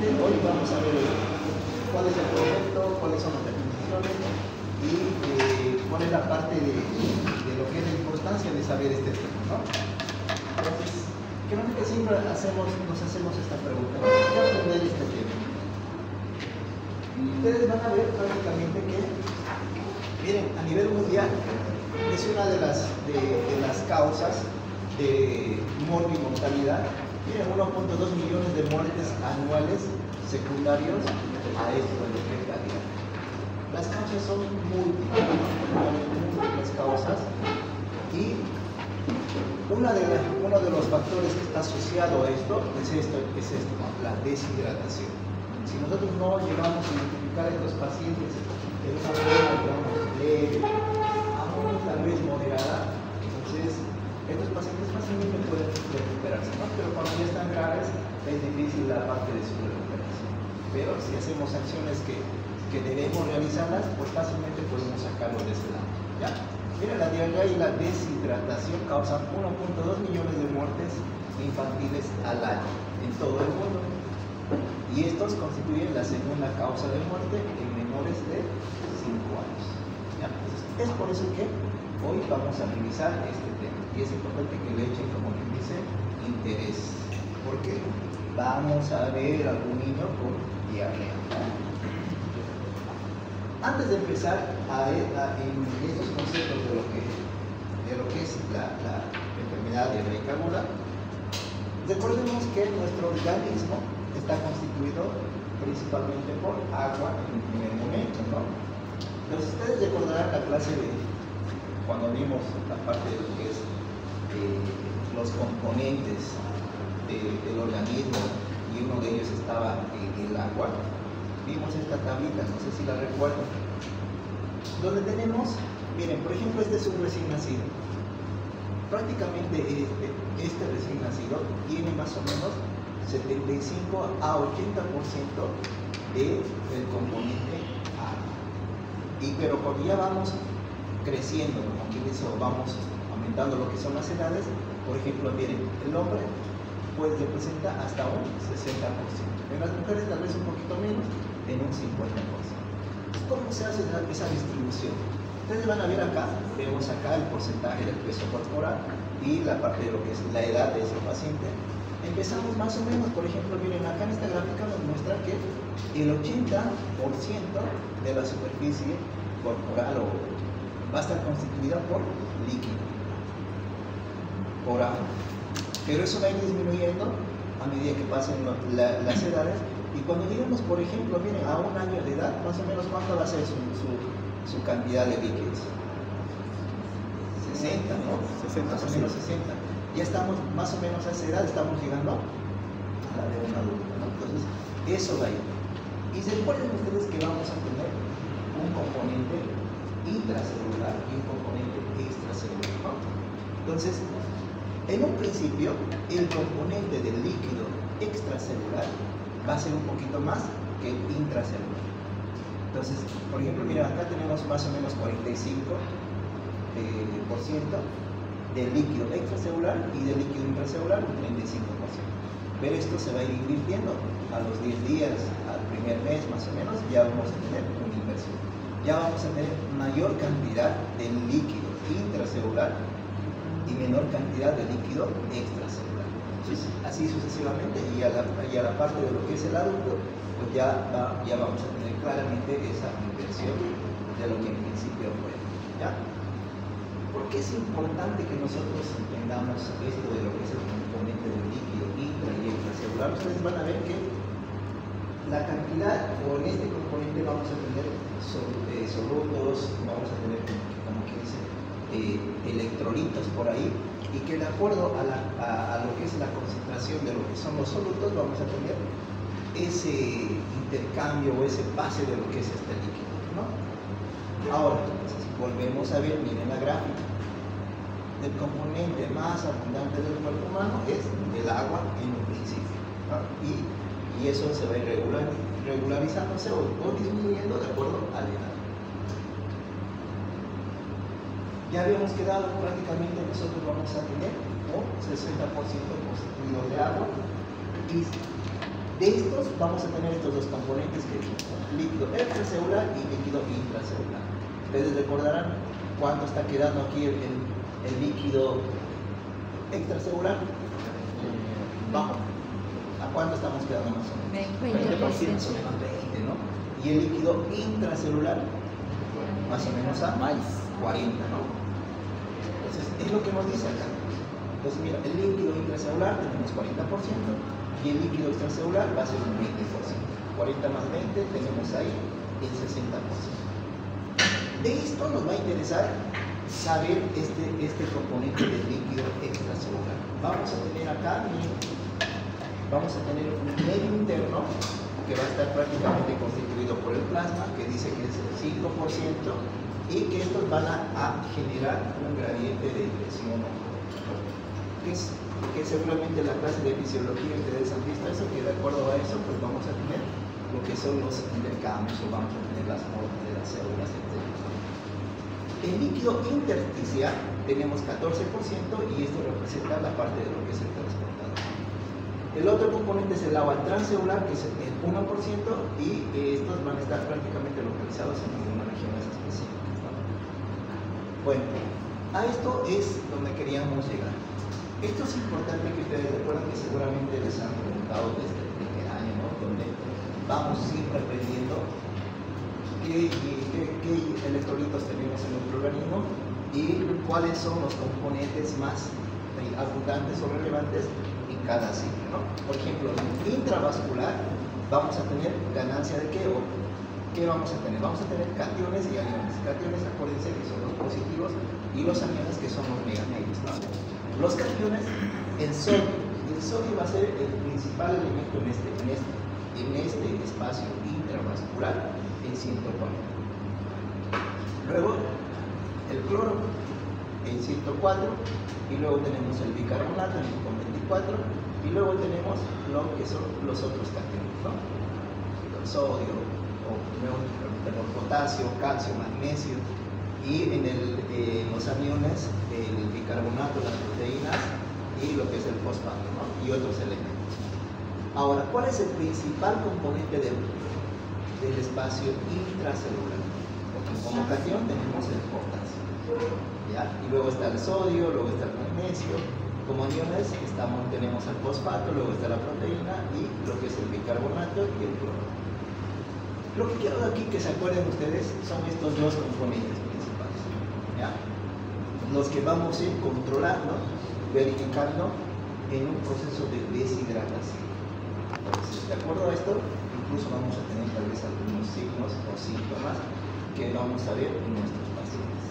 prácticamente hoy vamos a ver cuál es el proyecto, cuáles son las definiciones y cuál es la parte de lo que es la importancia de saber este tema, ¿no? Entonces, creo que siempre nos hacemos esta pregunta: ¿qué aprender este tema? Y ustedes van a ver prácticamente que, miren, a nivel mundial es una de las causas de mortalidad. Miren, 1.2 millones de muertes anuales secundarios a esto de lo que es la vida. Las causas son múltiples causas, y uno de los factores que está asociado a esto es esto, ¿no? La deshidratación. Si nosotros no llegamos a identificar a estos pacientes de una forma, digamos, leve, aún tal vez moderada, entonces estos pacientes fácilmente pueden recuperarse, ¿no? Pero cuando ya están graves es difícil la parte de su recuperación. Pero si hacemos acciones que debemos realizarlas, pues fácilmente podemos sacarlo de ese lado, ¿ya? Mira, la diarrea y la deshidratación causan 1.2 millones de muertes infantiles al año en todo el mundo. Y estos constituyen la segunda causa de muerte en menores de 5 años. ¿Ya? Entonces, es por eso que hoy vamos a revisar este tema. Y es importante que le echen, como quien dice, interés. Porque vamos a ver a algún niño con diarrea. Antes de empezar en estos conceptos de lo que es la enfermedad diarreica aguda, recordemos que nuestro organismo está constituido principalmente por agua en un primer momento, ¿no? Entonces ustedes recordarán la clase de cuando vimos la parte de lo que es los componentes del organismo, y uno de ellos estaba el agua. Vimos esta tablita, no sé si la recuerdan, donde tenemos, miren, por ejemplo, este es un recién nacido. Prácticamente este recién nacido tiene más o menos 75 a 80% del componente agua. Pero cuando ya vamos creciendo, como quien dice, o vamos aumentando lo que son las edades, por ejemplo, miren, el hombre pues representa hasta un 60%. En las mujeres tal vez un poquito menos, en un 50%. ¿Cómo se hace esa distribución? Ustedes van a ver acá, vemos acá el porcentaje del peso corporal y la parte de lo que es la edad de ese paciente. Empezamos más o menos, por ejemplo, miren, acá en esta gráfica nos muestra que el 80% de la superficie corporal va a estar constituida por líquido, por agua. Pero eso va a ir disminuyendo a medida que pasen las edades. Y cuando lleguemos, por ejemplo, miren, a un año de edad, más o menos, ¿cuánto va a ser su cantidad de líquidos? 60, ¿no? 60, más o menos 60. Ya estamos, más o menos a esa edad, estamos llegando a la de un adulto, ¿no? Entonces, eso va a ir. Y recuerden ustedes que vamos a tener un componente intracelular y un componente extracelular, ¿no? Entonces, en un principio, el componente del líquido extracelular va a ser un poquito más que el intracelular. Entonces, por ejemplo, mira, acá tenemos más o menos 45% del líquido extracelular y del líquido intracelular un 35%. Pero esto se va a ir invirtiendo a los 10 días, al primer mes más o menos, ya vamos a tener una inversión. Ya vamos a tener mayor cantidad de líquido intracelular y menor cantidad de líquido extracelular. Entonces, así sucesivamente, y a la parte de lo que es el adulto, pues ya vamos a tener claramente esa inversión de lo que en principio fue, ¿ya? ¿Por qué es importante que nosotros entendamos esto de lo que es el componente del líquido intra y extracelular? Ustedes van a ver que la cantidad, o en este componente vamos a tener solutos, vamos a tener, como que dice, electrolitos por ahí, y que de acuerdo a lo que es la concentración de lo que son los solutos, vamos a tener ese intercambio o ese pase de lo que es este líquido, ¿no? Ahora, entonces, volvemos a ver, miren la gráfica. El componente más abundante del cuerpo humano es el agua en un principio, ¿no? Y eso se va a ir regularizándose o disminuyendo de acuerdo a la edad. Ya habíamos quedado prácticamente, nosotros vamos a tener un 60% constituido de agua y De estos vamos a tener estos dos componentes que dijimos, líquido extracelular y líquido intracelular. Ustedes recordarán cuánto está quedando aquí el líquido extracelular. Vamos, ¿a cuánto estamos quedando más o menos? 20%, más o menos 20, ¿no? Y el líquido intracelular, más o menos a 40, ¿no? Entonces, es lo que nos dice acá. Entonces, mira, el líquido intracelular tenemos 40% y el líquido extracelular va a ser un 20%. 40 más 20 tenemos ahí el 60%. De esto nos va a interesar saber este componente del líquido extracelular. Vamos a tener acá, vamos a tener un medio interno que va a estar prácticamente constituido por el plasma, que dice que es el 5%, y que estos van a generar un gradiente de presión, que seguramente en la clase de fisiología ustedes han visto eso, que de acuerdo a eso pues vamos a tener lo que son los intercambios, o vamos a tener las formas de las células, etc. En líquido intersticial tenemos 14% y esto representa la parte de lo que es el transportador. El otro componente es el agua transcelular, que es el 1%, y estos van a estar prácticamente localizados en algunas regiones específicas, ¿no? Bueno, a esto es donde queríamos llegar. Esto es importante que ustedes recuerden, que seguramente les han preguntado desde el primer año, ¿no? Donde vamos siempre aprendiendo qué electrolitos tenemos en nuestro organismo y cuáles son los componentes más abundantes o relevantes en cada ciclo, ¿no? Por ejemplo, en intravascular vamos a tener ganancia de qué, o qué vamos a tener. Vamos a tener cationes y aniones. Cationes, acuérdense que son los positivos, y los aniones, que son los meganegros, ¿no? Los cationes, el sodio va a ser el principal elemento en este espacio intravascular en 104. Luego el cloro en 104, y luego tenemos el bicarbonato con 24, y luego tenemos lo que son los otros cationes, ¿no? El sodio, potasio, calcio, magnesio, y en los aniones el bicarbonato, las proteínas y lo que es el fosfato, ¿no? Y otros elementos. Ahora, ¿cuál es el principal componente del espacio intracelular? Porque como cation tenemos el potasio, ¿ya? Y luego está el sodio, luego está el magnesio. Como aniones tenemos el fosfato, luego está la proteína y lo que es el bicarbonato y el cloro. Lo que quiero aquí que se acuerden ustedes son estos dos componentes principales, ¿ya? Los que vamos a ir controlando, verificando en un proceso de deshidratación. Entonces, de acuerdo a esto, incluso vamos a tener tal vez algunos signos o síntomas que vamos a ver en nuestros pacientes.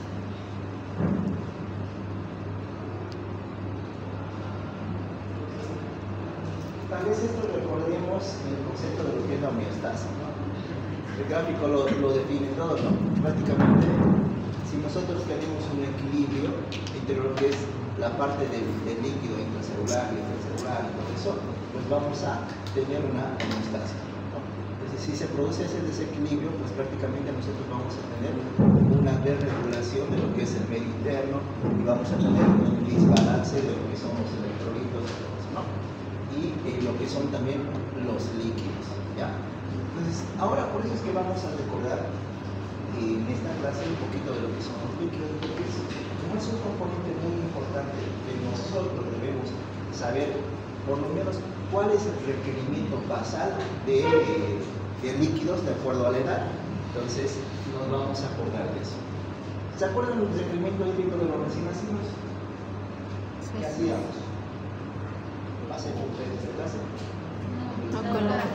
Tal vez esto recordemos el concepto de lo que es la homeostasis, ¿no? El gráfico lo define todo, ¿no? Prácticamente, si nosotros tenemos un equilibrio entre lo que es la parte del líquido intracelular y extracelular y todo eso, pues vamos a tener una homeostasis, ¿no? Entonces, si se produce ese desequilibrio, pues prácticamente nosotros vamos a tener una desregulación de lo que es el medio interno y vamos a tener un desbalance de lo que son los electrolitos, ¿no? Y lo que son también los líquidos, ¿ya? Entonces, ahora por eso es que vamos a recordar en esta clase un poquito de lo que son los líquidos, porque como es un componente muy importante que nosotros debemos saber, por lo menos, cuál es el requerimiento basal de líquidos de acuerdo a la edad. Entonces, nos vamos a acordar de eso. ¿Se acuerdan del requerimiento hídrico de los recién nacidos? ¿Qué hacíamos? ¿Pasé por ustedes esta clase? No, con la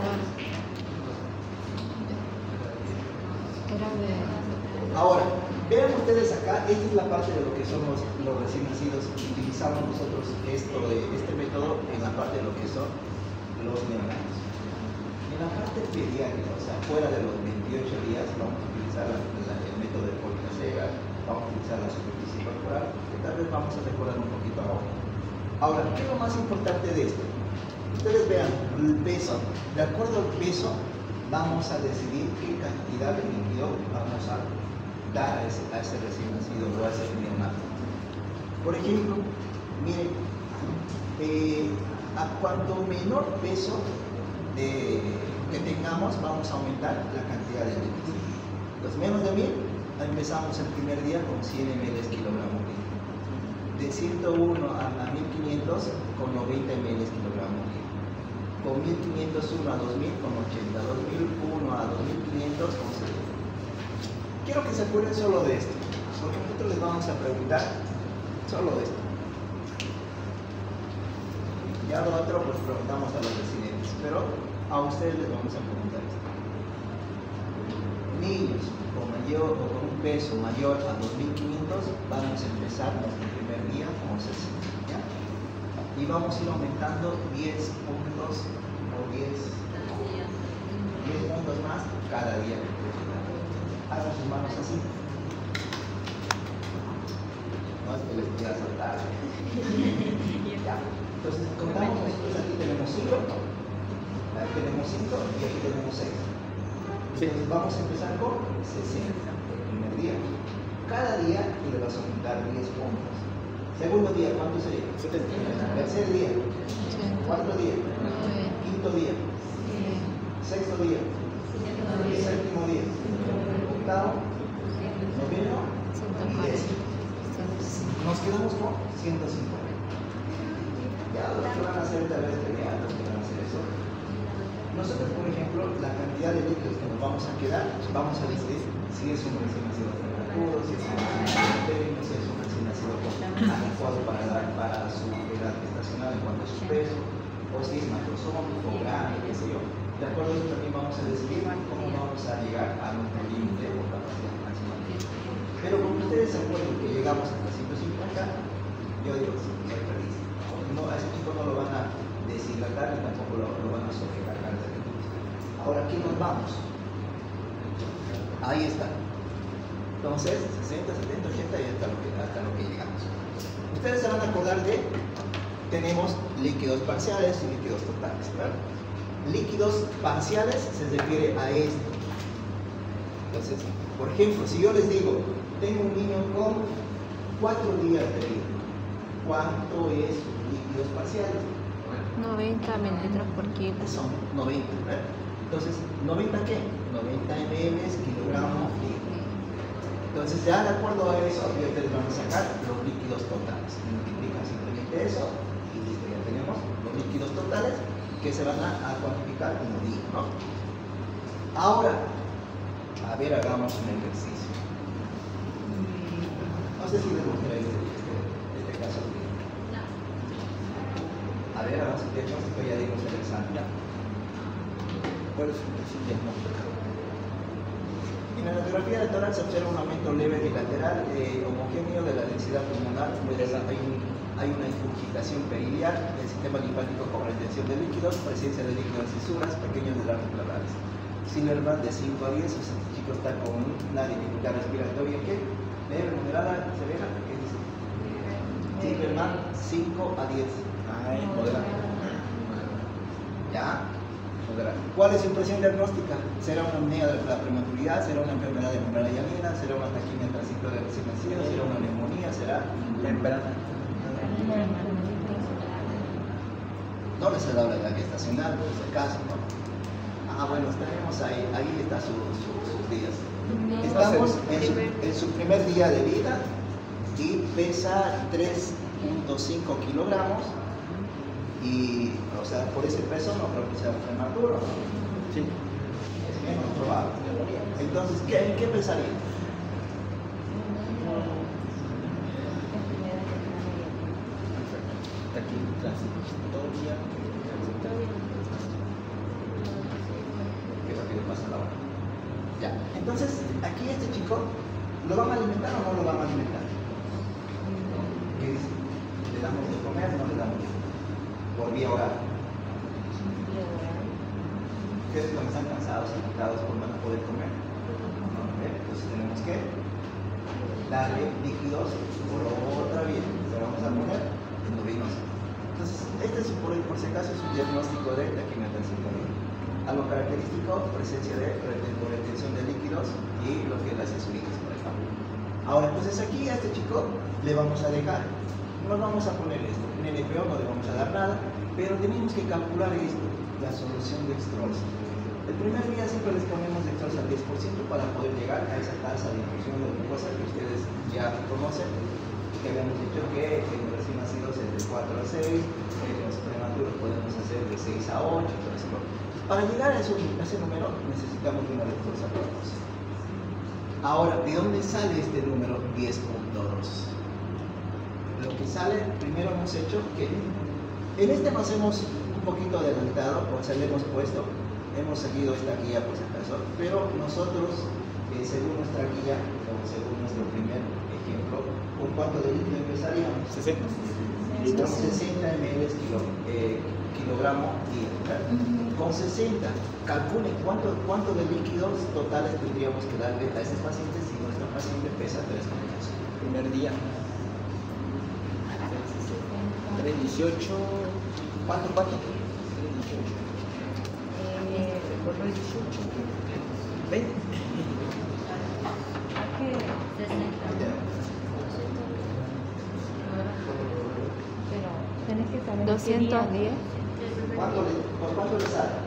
Ahora, vean ustedes acá, esta es la parte de lo que son los recién nacidos. Utilizamos nosotros este método en la parte de lo que son los neonatos. En la parte pediátrica, o sea, fuera de los 28 días, vamos a utilizar el método de Pólica Cega, vamos a utilizar la superficie corporal, que tal vez vamos a recordar un poquito ahora. Ahora, ¿qué es lo más importante de esto? Ustedes vean el peso. De acuerdo al peso, vamos a decidir qué cantidad de líquido vamos a dar a ese recién nacido o a ese neonato. Por ejemplo, miren, a cuanto menor peso, que tengamos, vamos a aumentar la cantidad de líquidos. Entonces, menos de 1000, empezamos el primer día con 100 ml kilogramo litro. De 101 a 1500 con 90 ml kilogramo litro. Con 1501 a 2000 con 80. 2001 a 2500 con 70. Quiero que se acuerden solo de esto, porque nosotros les vamos a preguntar solo de esto. Ya lo otro pues preguntamos a los residentes, pero a ustedes les vamos a preguntar esto. Niños con un peso mayor a 2500 vamos a empezar nuestro primer día con 60, ¿ya? Y vamos a ir aumentando 10 puntos o 10 puntos más cada día. Hagan sus manos así. No es que les voy a soltar. Ya. Entonces contamos, nosotros aquí tenemos 5, aquí tenemos 5 y aquí tenemos 6. Entonces vamos a empezar con 60 el primer día. Cada día tú le vas a aumentar 10 puntos. Segundo día, ¿cuánto sería? 70. Tercer día, cuarto día, quinto día, sexto día, séptimo día, octavo, noveno y décimo. Nos quedamos con 150. Ya los que van a hacer tal vez los que van a hacer eso. Nosotros, por ejemplo, la cantidad de líquidos que nos vamos a quedar, vamos a decidir si es un recién nacido prematuro, si es un recién nacido término, si es un recién nacido adecuado para su edad gestacional en cuanto a su peso, o si es macrosómico, grande, qué sé yo. De acuerdo a eso también vamos a decidir cómo vamos a llegar a nuestro límite o capacidad máxima. Pero como ustedes se acuerdan que llegamos hasta 150, yo digo, sí, soy feliz. No, a ese tipo no lo van a deshidratar y tampoco lo van a sobrecargar de recursos. Ahora, ¿qué nos vamos? Ahí está. Entonces, 60, 70, 80 y hasta lo que llegamos. Ustedes se van a acordar de, tenemos líquidos parciales y líquidos totales, ¿verdad? Líquidos parciales se refiere a esto. Entonces, por ejemplo, si yo les digo, tengo un niño con 4 días de vida, ¿cuánto es líquidos parciales? 90 mililitros por kilo. Son 90, ¿verdad? Entonces, ¿90 qué? 90 ml kilogramos litro. Entonces, ya de acuerdo a eso, ya ustedes van a sacar los líquidos totales. Multiplican simplemente eso y listo, ya tenemos los líquidos totales que se van a cuantificar como digo, ¿no? Ahora, a ver, hagamos un ejercicio. No sé si les mostré este caso. A ver, hagamos el diagnóstico, ya dimos el examen. ¿Cuál es el diagnóstico? En la radiografía del tórax se observa un aumento leve bilateral homogéneo de la densidad pulmonar. Hay una ingurgitación periliar del sistema linfático con retención de líquidos, presencia de líquidos en cisuras, pequeños desgarros pleurales. Silverman de 5 a 10, o sea, este chico está con una dificultad respiratoria que leve, moderada, severa, ¿qué dice? Silverman 5 a 10. Moderada. ¿Ya? Moderada. ¿Cuál es su impresión diagnóstica? ¿Será una apnea de la prematuridad? ¿Será una enfermedad de membrana hialina? ¿Será una taquimia transitoria recién nacida? ¿Será una neumonía? ¿Será membrana? No les he dado la edad gestacional, por ese caso, ¿no? Ah, bueno, tenemos ahí está sus días. Estamos en su primer día de vida y pesa 3.5 kilogramos y, o sea, por ese peso no creo que sea prematuro, ¿no? Sí. Es menos probable. Entonces, ¿qué pensaría? Aquí, transitoria. ¿Qué rápido pasa la hora? Ya. Entonces, aquí este chico, ¿lo van a alimentar o no lo van a alimentar? ¿Qué dice? ¿Le damos de comer o no le damos de comer? Por vía oral. Ustedes cuando están cansados, agitados, ¿cómo van a poder comer? ¿No? Entonces tenemos que darle líquidos por otra vía. Se vamos a poner endovenoso. Entonces, este es por si acaso es un diagnóstico de taquimia transitoria. Algo característico, presencia de retención de líquidos y lo que es las insulinas, por ejemplo. Ahora, entonces aquí a este chico le vamos a dejar, no vamos a poner esto, en el NPO no le vamos a dar nada, pero tenemos que calcular esto. la solución de Dextrose. El primer día siempre les ponemos Dextrose al 10% para poder llegar a esa tasa de infusión de glucosa que ustedes ya conocen, que habíamos dicho que en los recién nacidos es de 4 a 6, en los prematuros podemos hacer de 6 a 8, entonces, para llegar a ese número necesitamos de una Dextrose al 14. Ahora, ¿de dónde sale este número 10.2? Lo que sale, primero hemos hecho que en este nos hemos un poquito adelantado, o sea, le hemos puesto, hemos seguido esta guía por si acaso, pero nosotros, según nuestra guía, o según nuestro primer ejemplo, ¿con cuánto de líquido empezaríamos? 60. Con 60 ml kilogramo día. Con 60, calculen cuánto de líquidos totales tendríamos que darle a este paciente si nuestro paciente pesa 3 kilos. Primer día. 318. ¿Cuánto? 318. 20. Aquí 60. Pero tenés que saber 210. ¿Por cuánto le sale?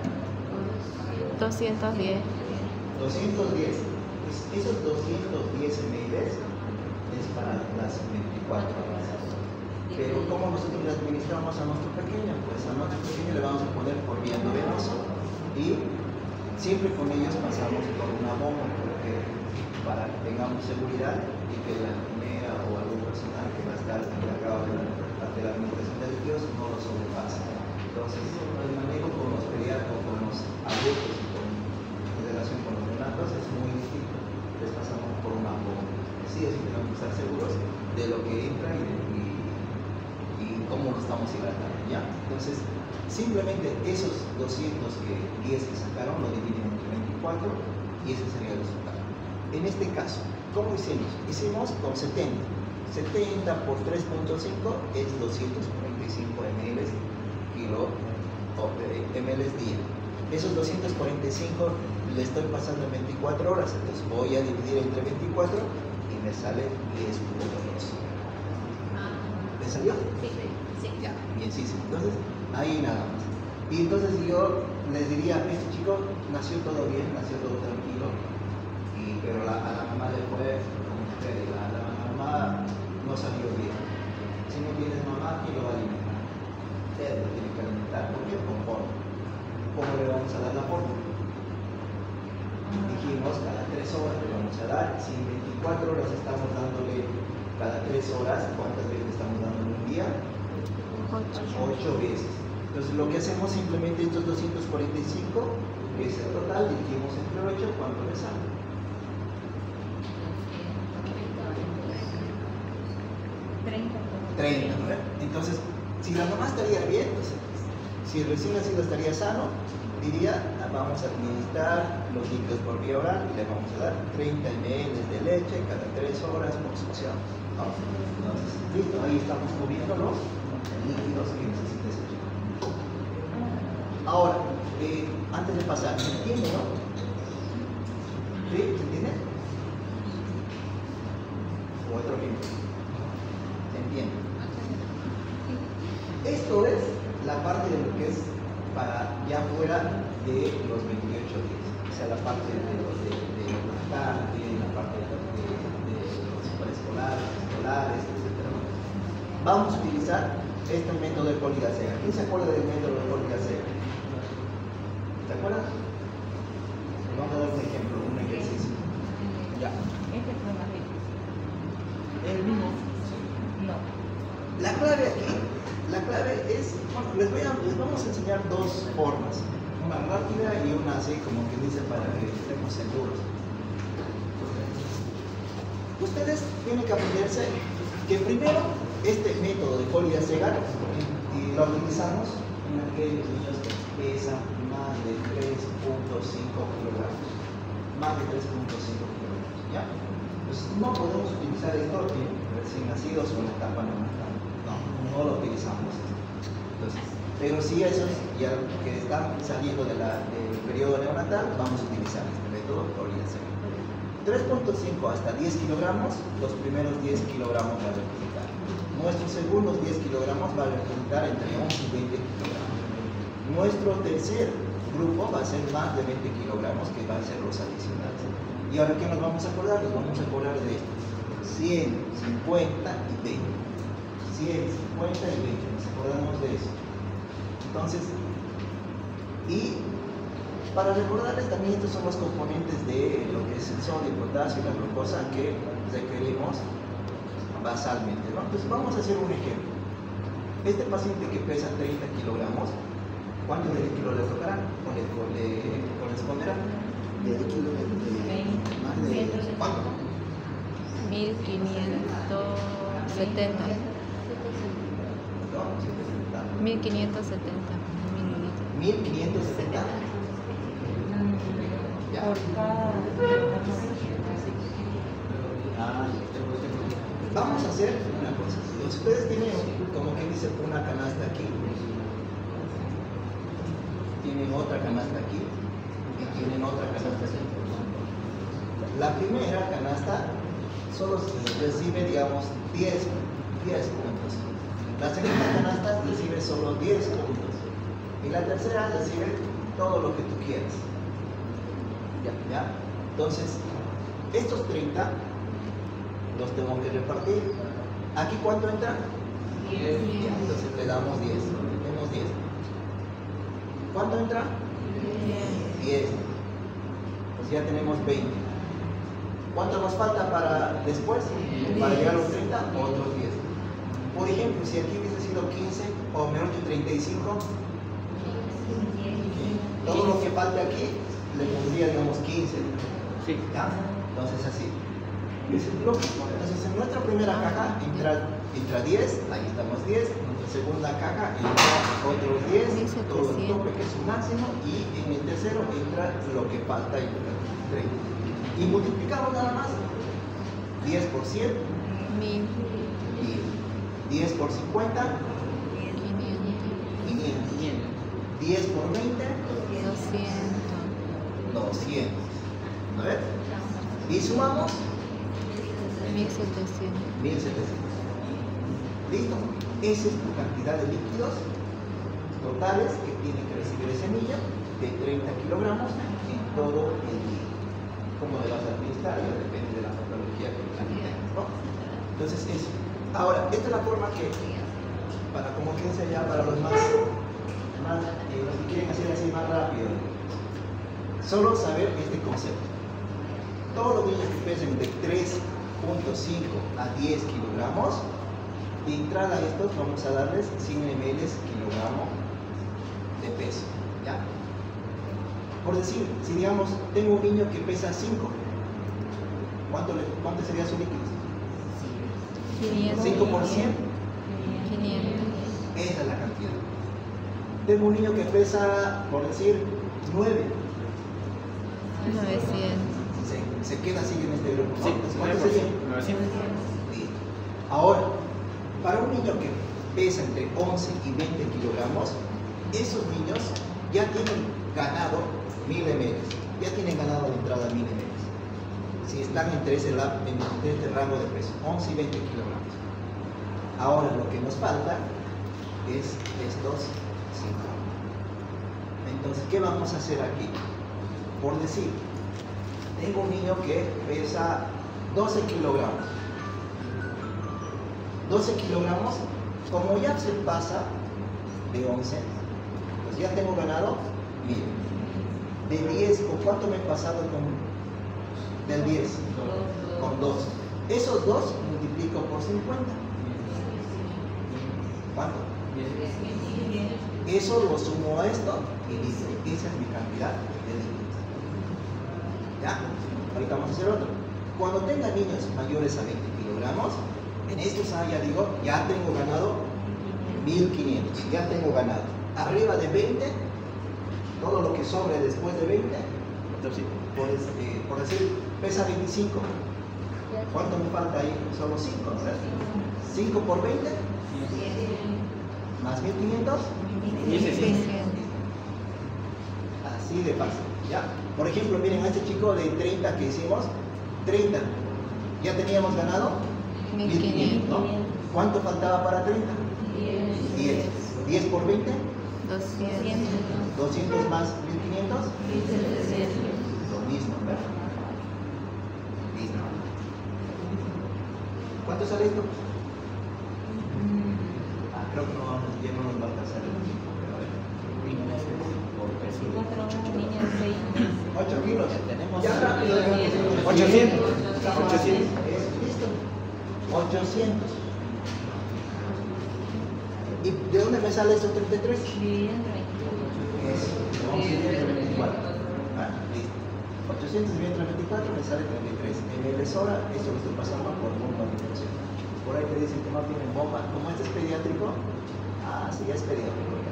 210. 210. Esos 210 ml es para las 24 horas. Pero ¿cómo nosotros le administramos a nuestro pequeño? Pues a nuestro pequeño le vamos a poner por vía endovenosa y siempre con ellos pasamos por una bomba para que tengamos seguridad y que la enfermera o algún personal que va a estar encargado de la administración de líquidos no lo sobrepase. Entonces, el manejo con los pediatras, con los adultos y en relación con los neonatos es muy distinto. Les pasamos por una bomba. Sí, es que tenemos que estar seguros de lo que entra y cómo lo estamos hidratando, ¿ya? Entonces, simplemente esos 210 que sacaron lo dividen entre 24 y ese sería el resultado. En este caso, ¿cómo hicimos? Hicimos con 70. 70 por 3.5 es 245 ml día. Esos 245 le estoy pasando en 24 horas, entonces voy a dividir entre 24 y me sale 10.2. ¿Le salió? Sí. Ya, bien, sí. Entonces, ahí nada más. Y entonces yo les diría, este chico nació todo bien, nació todo tranquilo, pero a la mamá le fue, como usted diga, a la mamá no salió bien. Si no tienes mamá, ¿quién lo va a alimentar? Usted lo tiene que alimentar. ¿Por qué? Con forma. ¿Cómo le vamos a dar la forma? Dijimos, cada 3 horas le vamos a dar. Si en 24 horas estamos dándole cada 3 horas, ¿cuántas veces estamos dando en un día? 8 veces. Entonces lo que hacemos simplemente estos 245, que es el total, dividimos entre 8, ¿cuánto le sale? 30, ¿no? Entonces, si la mamá estaría bien, pues, si el recién nacido estaría sano, diría, vamos a administrar los líquidos por vía oral y le vamos a dar 30 ml de leche cada 3 horas por succión. Entonces, listo, ahí estamos cubriendo los líquidos que necesita ese chico. Ahora, antes de pasar, ¿se entiende, no? ¿Sí? ¿Se entiende? O otro ejemplo. ¿Se entiende? Esto es la parte de lo que es para ya fuera de los 28 días. O sea, la parte de los lactantes, la parte de los preescolares, escolares, etc. Vamos a utilizar este método de Colli-Gácega. ¿Quién se acuerda del método de Colli-Gácega? ¿Se acuerdan? Vamos a dar un ejemplo, un ejercicio. Ya. Este fue más difícil. El mismo. No. La clave aquí, la clave es, bueno, les vamos a enseñar dos formas, una rápida y una así como que dice para que estemos seguros. Ustedes tienen que aprenderse que primero este método de Colli-Gácega y lo utilizamos en aquellos niños que pesan más de 3.5 kilogramos, más de 3.5 kilogramos, ¿ya? Pues no podemos utilizar esto en recién nacidos o en la etapa neonatal. No lo utilizamos. Entonces, pero si esos ya que están saliendo del periodo neonatal, vamos a utilizar este método Colli-Gácega. 3.5 hasta 10 kilogramos, los primeros 10 kilogramos va a representar. Nuestros segundos 10 kilogramos va a representar entre 11 y 20 kilogramos. Nuestro tercer grupo va a ser más de 20 kilogramos, que van a ser los adicionales. Y ahora, ¿qué nos vamos a acordar? Nos vamos a acordar de esto. 100, 50 y 20. 100, 50 y 20. Nos acordamos de eso. Entonces, y para recordarles también, estos son los componentes de lo que es el sodio, el potasio y la glucosa que requerimos basalmente, ¿no? Entonces, vamos a hacer un ejemplo. Este paciente que pesa 30 kilogramos, ¿cuántos de líquido le tocará? ¿Corresponderá? De líquido más de ¿Cuánto? 1570. No, 1570 mililitros. 1570. Ya. Por cada. Vamos a hacer una cosa. Ustedes tienen, como quien dice, una canasta aquí, tienen otra canasta aquí y tienen otra canasta aquí. La primera canasta solo recibe, digamos, 10 puntos. La segunda canasta recibe solo 10 puntos. Y la tercera recibe todo lo que tú quieras. ¿Ya? Entonces, estos 30 los tengo que repartir. ¿Aquí cuánto entra? 10. Entonces le damos 10. Tenemos 10. ¿Cuánto entra? 10. Pues ya tenemos 20. ¿Cuánto nos falta para después? Para llegar a los 30, otros 10. Por ejemplo, si aquí hubiese sido 15 o mejor que 35, todo lo que falta aquí le pondría, digamos, 15. Sí. ¿Ya? Entonces así. Entonces en nuestra primera caja entra 10, ahí estamos 10, en nuestra segunda caja entra otros 10, todo el tope que es su máximo, y en el tercero entra lo que falta y 30. Y multiplicamos nada más 10 por 100, 1000. 10 por 50, 500, 10 por 20, 200. A ver, y sumamos 1700. 1700. ¿Listo? Esa es tu cantidad de líquidos totales que tiene que recibir ese niño de 30 kilogramos en todo el día. ¿Cómo le vas a administrar? Ya depende de la patología que tengas, ¿no? Entonces, eso. Ahora, esta es la forma que, para como que sea ya para los más los que quieren hacer así más rápido, solo saber este concepto. Todos los niños que pesen de 3.5 a 10 kilogramos, de entrada a estos vamos a darles 100 ml kilogramo de peso, ¿ya? Por decir, si digamos, tengo un niño que pesa 5, ¿cuánto sería su líquido? 500. 5 por 100, 500. esa es la cantidad. Tengo un niño que pesa, por decir, 9, 900. se queda así en este grupo, ¿no? Sí, Entonces, ¿cuánto sería? 900. Listo. Ahora, para un niño que pesa entre 11 y 20 kilogramos, esos niños ya tienen ganado 1000 ml, ya tienen ganado de entrada 1000 ml. Si están entre este rango de peso, 11 y 20 kilogramos. Ahora lo que nos falta es estos 5. Entonces, ¿qué vamos a hacer aquí? Por decir, tengo un niño que pesa 12 kilogramos. 12 kilogramos, como ya se pasa de 11, pues ya tengo ganado 1000. De 10, ¿con cuánto me he pasado del 10? Con 2. Esos 2 multiplico por 50. ¿Cuánto? Eso lo sumo a esto y listo. Esa es mi cantidad de líquidos. ¿Ya? Ahorita vamos a hacer otro. Cuando tenga niños mayores a 20 kilogramos, en estos ya digo, ya tengo ganado 1500. Ya tengo ganado. Arriba de 20, todo lo que sobre después de 20, por decir, pesa 25. ¿Cuánto me falta ahí? Solo 5, ¿no? 5 por 20, más 1500. 1600. Así de fácil, ¿ya? Por ejemplo, miren a este chico de 30 que hicimos, 30, ya teníamos ganado 1500, ¿no? ¿Cuánto faltaba para 30? 10. 10 por 20, 200. 200 más 1500. 1700. Lo mismo, ¿verdad? Listo. ¿Cuánto sale esto? Creo que ya no nos va a alcanzar el tiempo, pero a ver. 4 niñas, 6. 8 kilos. Tenemos Ya rápido. 800. 800. Listo. 800. ¿Y de dónde me sale esto 33? Dividido entre 24. Es 11 entre 24. Ah, listo. 800 dividido entre 24 me sale 33. En el Esora, esto lo estoy pasando por bomba de infección. Por ahí te dicen que no tienen bomba. Como este es pediátrico, sí, ya es pediátrico.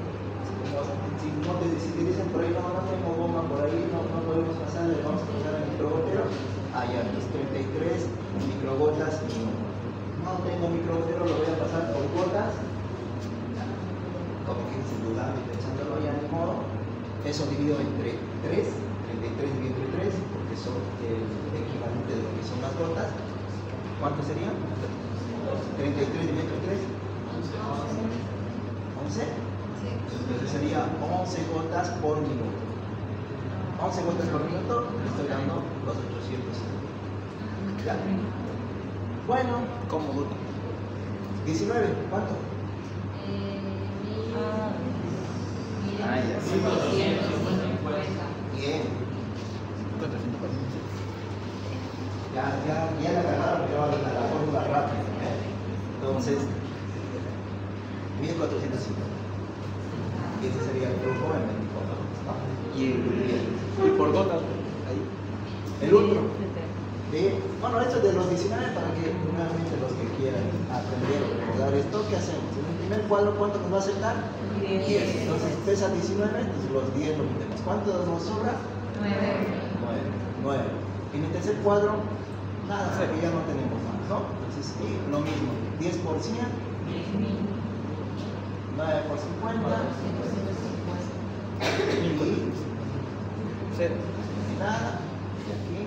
Si te dicen por ahí, no tengo bomba, por ahí no podemos pasar, le vamos a pasar al microgotero. Ya, es 33 microgotas minuto. No tengo microgotero, lo voy a pasar por gotas. Como que sin dudar y pensándolo ya ni modo. Eso dividido entre 3, 33 dividido entre 3, porque son el equivalente de lo que son las gotas. ¿Cuánto sería? 33 dividido entre 3. 11. Entonces sería 11 gotas por minuto. 11 gotas por minuto, le estoy dando los 800. Ya. Bueno. ¿Cómo gota? 19, ¿cuánto? Ya, sí. Bien. 440. Ya la agarraron, ya va la fórmula rápida. Entonces, 1450. Y ese sería el flujo en 24 horas, ¿no? Y por gotas, ahí. El otro. Bueno, esto de los 19 para que nuevamente los que quieran aprender o recordar esto, ¿qué hacemos? En el primer cuadro, ¿cuánto nos va a aceptar? 10. Entonces pesa 19, entonces los 10 lo metemos. ¿Cuánto nos sobra? 9. En el tercer cuadro, nada, porque ya no tenemos más, ¿no? Entonces, lo mismo, 10 por 100, 9 por 50, y 0. Nada, y aquí,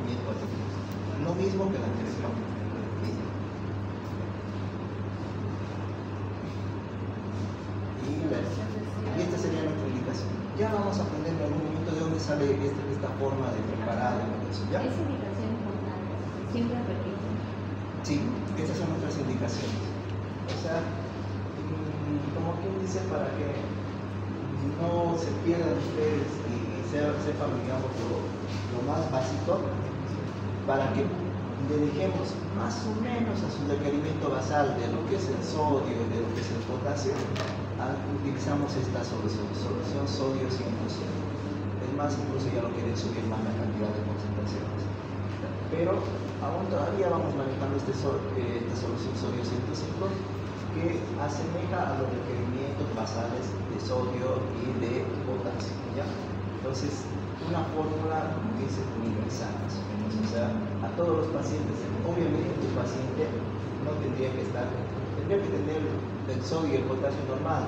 1400. Lo mismo que la anterior. Y esta sería nuestra indicación. Ya vamos a aprender en algún momento de dónde sale esta forma de preparar eso, ¿ya? Esa indicación importante, siempre repito. Sí, estas son nuestras indicaciones. O sea, como quien dice, para que no se pierdan ustedes y sepan, digamos, lo más básico, para que dediquemos más o menos a su requerimiento basal de lo que es el sodio y de lo que es el potasio, utilizamos esta solución sodio 100%. Es más, incluso ya lo quieren subir más la cantidad de concentraciones. Pero aún todavía vamos manejando esta solución sodio 105 que asemeja a los requerimientos basales de sodio y de potasio, ¿ya? Entonces, una fórmula que es universal, más o menos. O sea, a todos los pacientes, obviamente tu paciente no tendría que tener el sodio y el potasio normal,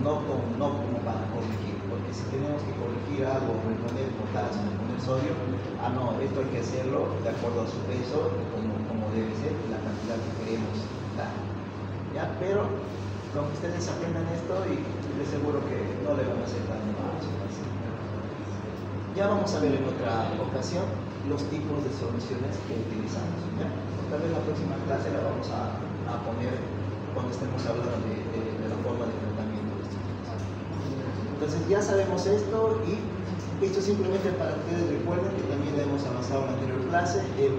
no como para corregir, porque si tenemos que corregir algo, reponer potasio, reponer sodio, esto hay que hacerlo de acuerdo a su peso, como debe ser, y la cantidad que queremos dar, ¿ya? Pero con que ustedes aprendan esto y les aseguro que no le van a hacer daño a su paciente. Ya vamos a ver en otra ocasión los tipos de soluciones que utilizamos, ¿ya? Tal vez la próxima clase la vamos a poner cuando estemos hablando de la forma de tratamiento de estos tipos. Entonces ya sabemos esto y esto simplemente para que ustedes recuerden que también hemos avanzado en la anterior clase, en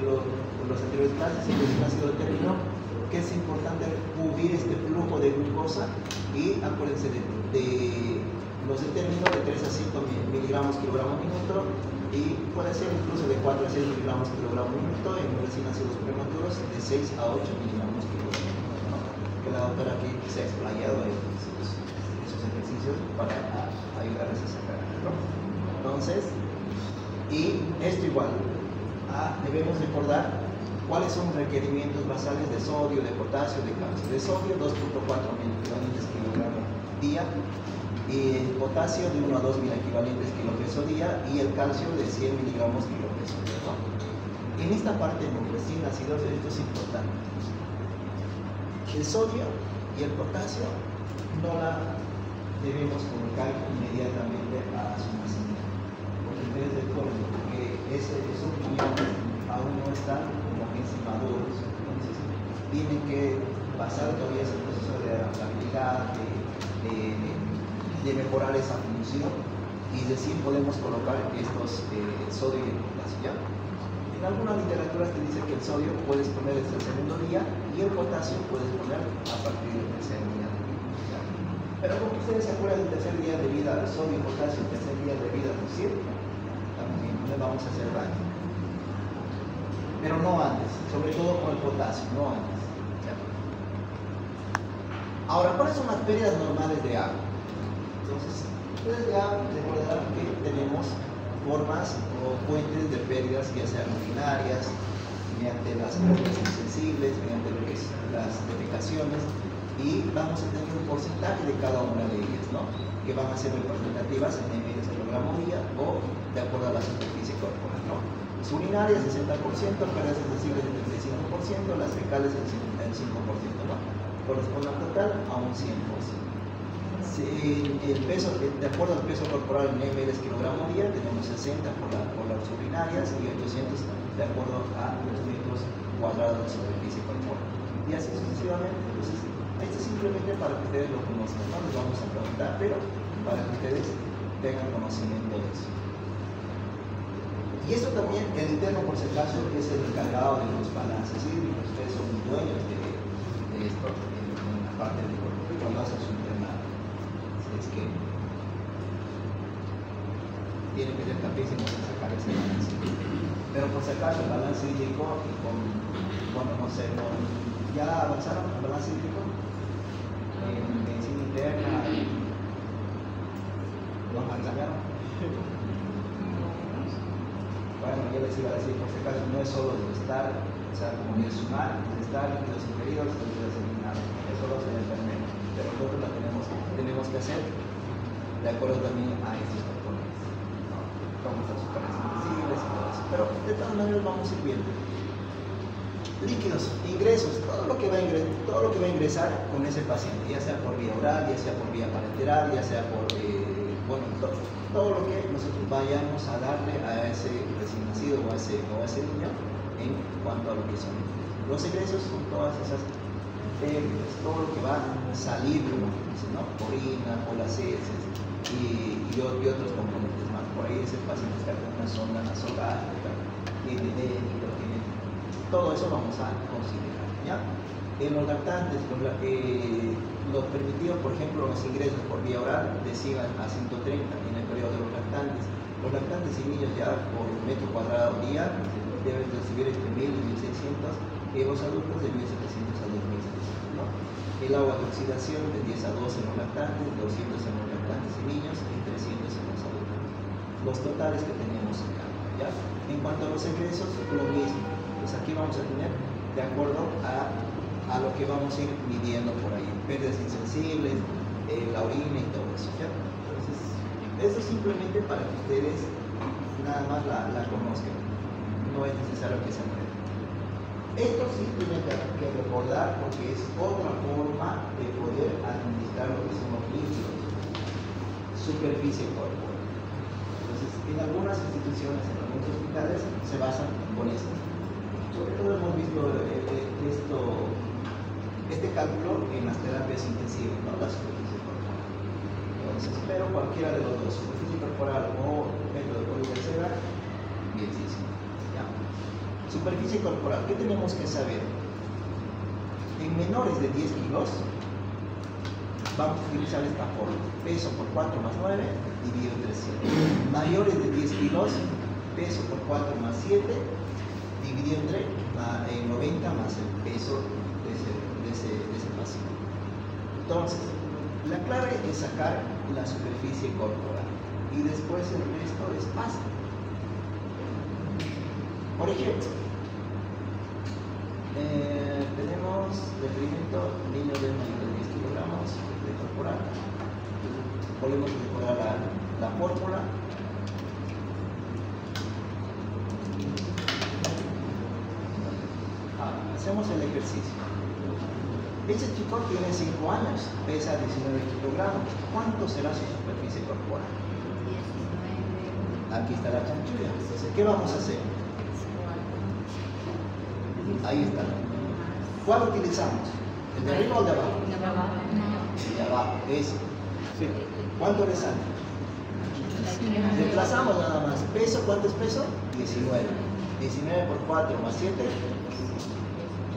las anteriores clases, en el ácido término, que es importante cubrir este flujo de glucosa y acuérdense de los determinos de 3 a 5 miligramos kilogramo minuto y puede ser incluso de 4 a 6 miligramos kilogramo minuto en recién nacidos prematuros de 6 a 8 miligramos kilogramo minuto, ¿no? Que la doctora aquí se ha explayado en esos ejercicios para ayudarles a sacar, ¿no? Entonces, y esto igual, debemos recordar cuáles son los requerimientos basales de sodio, de potasio, de calcio. De sodio 2.4 mil equivalentes kilogramo día, y el potasio de 1 a 2 mil equivalentes kilopeso día y el calcio de 100 miligramos kilopeso día, ¿no? En esta parte de los recién nacidos esto es importante. El sodio y el potasio no la debemos colocar inmediatamente a su nacimiento, porque ustedes recuerden que esos riñones aún no están como maduros, entonces tienen que pasar todavía ese proceso de adaptabilidad, de mejorar esa función, y recién podemos colocar estos sodio y el potasio. En algunas literaturas te dice que el sodio puedes poner desde el segundo día y el potasio puedes poner a partir del tercer día de vida. ¿Ya? Pero como ustedes se acuerdan del tercer día de vida, el sodio y potasio, el tercer día de vida, ¿no es cierto? También no le vamos a hacer daño. Pero no antes, sobre todo con el potasio, no antes. ¿Ya? Ahora, ¿cuáles son las pérdidas normales de agua? Entonces, ustedes ya recordarán que tenemos formas o fuentes de pérdidas, ya sean urinarias, mediante las pérdidas insensibles, mediante las defecaciones, y vamos a tener un porcentaje de cada una de ellas, ¿no? Que van a ser representativas en ml por gramo día o de acuerdo a la superficie corporal, ¿no? Las urinarias 60%, pérdidas insensibles del 35%, las fecales el 55%, ¿no? Corresponde al total a un 100%. El peso, de acuerdo al peso corporal en ml kilogramo día, tenemos 60 por las urinarias y 800 de acuerdo a los metros cuadrados de superficie corporal. Y así sucesivamente. Entonces, esto es simplemente para que ustedes lo conozcan, no les vamos a preguntar, pero para que ustedes tengan conocimiento de eso. Y esto también, el interno por si acaso, es el encargado de los balances, ¿sí? Ustedes son dueños de esto en la parte del cuerpo, y cuando hacen su internado. Es que tienen que ser capísimos en sacar ese balance. Pero por si acaso el balance hídrico, bueno, no sé, ¿ya avanzaron el balance hídrico? En medicina interna, ¿lo avanzaron? Bueno, yo les iba a decir, por si acaso no es solo el estar, o sea, como ni el sumar, el estar, los inferiores, los eliminados, eso lo hace el enfermero. Pero nosotros la tenemos que hacer de acuerdo también a estos componentes, ¿no? Como las azúcares sensibles y todo eso. Pero de todas maneras vamos a ir viendo. Líquidos, ingresos, todo lo que va a ingresar con ese paciente, ya sea por vía oral, ya sea por vía parenteral, ya sea por, bueno, todo lo que nosotros vayamos a darle a ese recién nacido o a ese niño en cuanto a lo que son los egresos, son todas esas todo lo que va a salir, ¿no? Orina, o las heces y otros componentes más. Por ahí ese paciente está con una sonda nasogástrica, tiene todo eso vamos a considerar, ¿ya? En los lactantes, los permitidos, por ejemplo, los ingresos por vía oral decían a 130 en el periodo de los lactantes. Los lactantes y niños ya por metro cuadrado día deben recibir entre 1000 y 1600, y los adultos de 1700 a 2700, ¿no? El agua de oxidación de 10 a 12 en los lactantes, 200 en los lactantes y niños y 300 en los adultos. Los totales que tenemos acá, ¿ya? En cuanto a los egresos, lo mismo. Pues aquí vamos a tener de acuerdo a lo que vamos a ir midiendo por ahí, pérdidas insensibles, la orina y todo eso, ¿ya? Entonces, eso simplemente para que ustedes nada más la conozcan, no es necesario que se aprendan. Esto sí tienen que recordar porque es otra forma de poder administrar lo que son los líquidos, superficie corporal. Entonces, en algunas instituciones, en algunos hospitales, se basan con esto. Sobre todo hemos visto este cálculo en las terapias intensivas, ¿no? La superficie corporal. Entonces, pero cualquiera de los dos, superficie corporal o método de polidercera, bienísimo. ¿Ya? Superficie corporal, ¿qué tenemos que saber? En menores de 10 kilos, vamos a utilizar esta fórmula: peso por 4 más 9 dividido entre 7. Mayores de 10 kilos, peso por 4 más 7 dividido entre 90 más el peso de ese paciente. Entonces, la clave es sacar la superficie corporal y después el resto es fácil. Por ejemplo, tenemos requerimiento niño de mayor de 10 kilogramos de corporal. Podemos mejorar la fórmula. Hacemos el ejercicio. Ese chico tiene 5 años, pesa 19 kilogramos. ¿Cuánto será su superficie corporal? 19. Aquí está la chanchulla. Entonces, ¿qué vamos a hacer? Ahí está. ¿Cuál utilizamos? ¿El de arriba o el de abajo? De abajo. El de abajo, ese. Sí. ¿Cuánto le sale? Reemplazamos nada más. ¿Peso? ¿Cuánto es peso? 19. 19 por 4 más 7.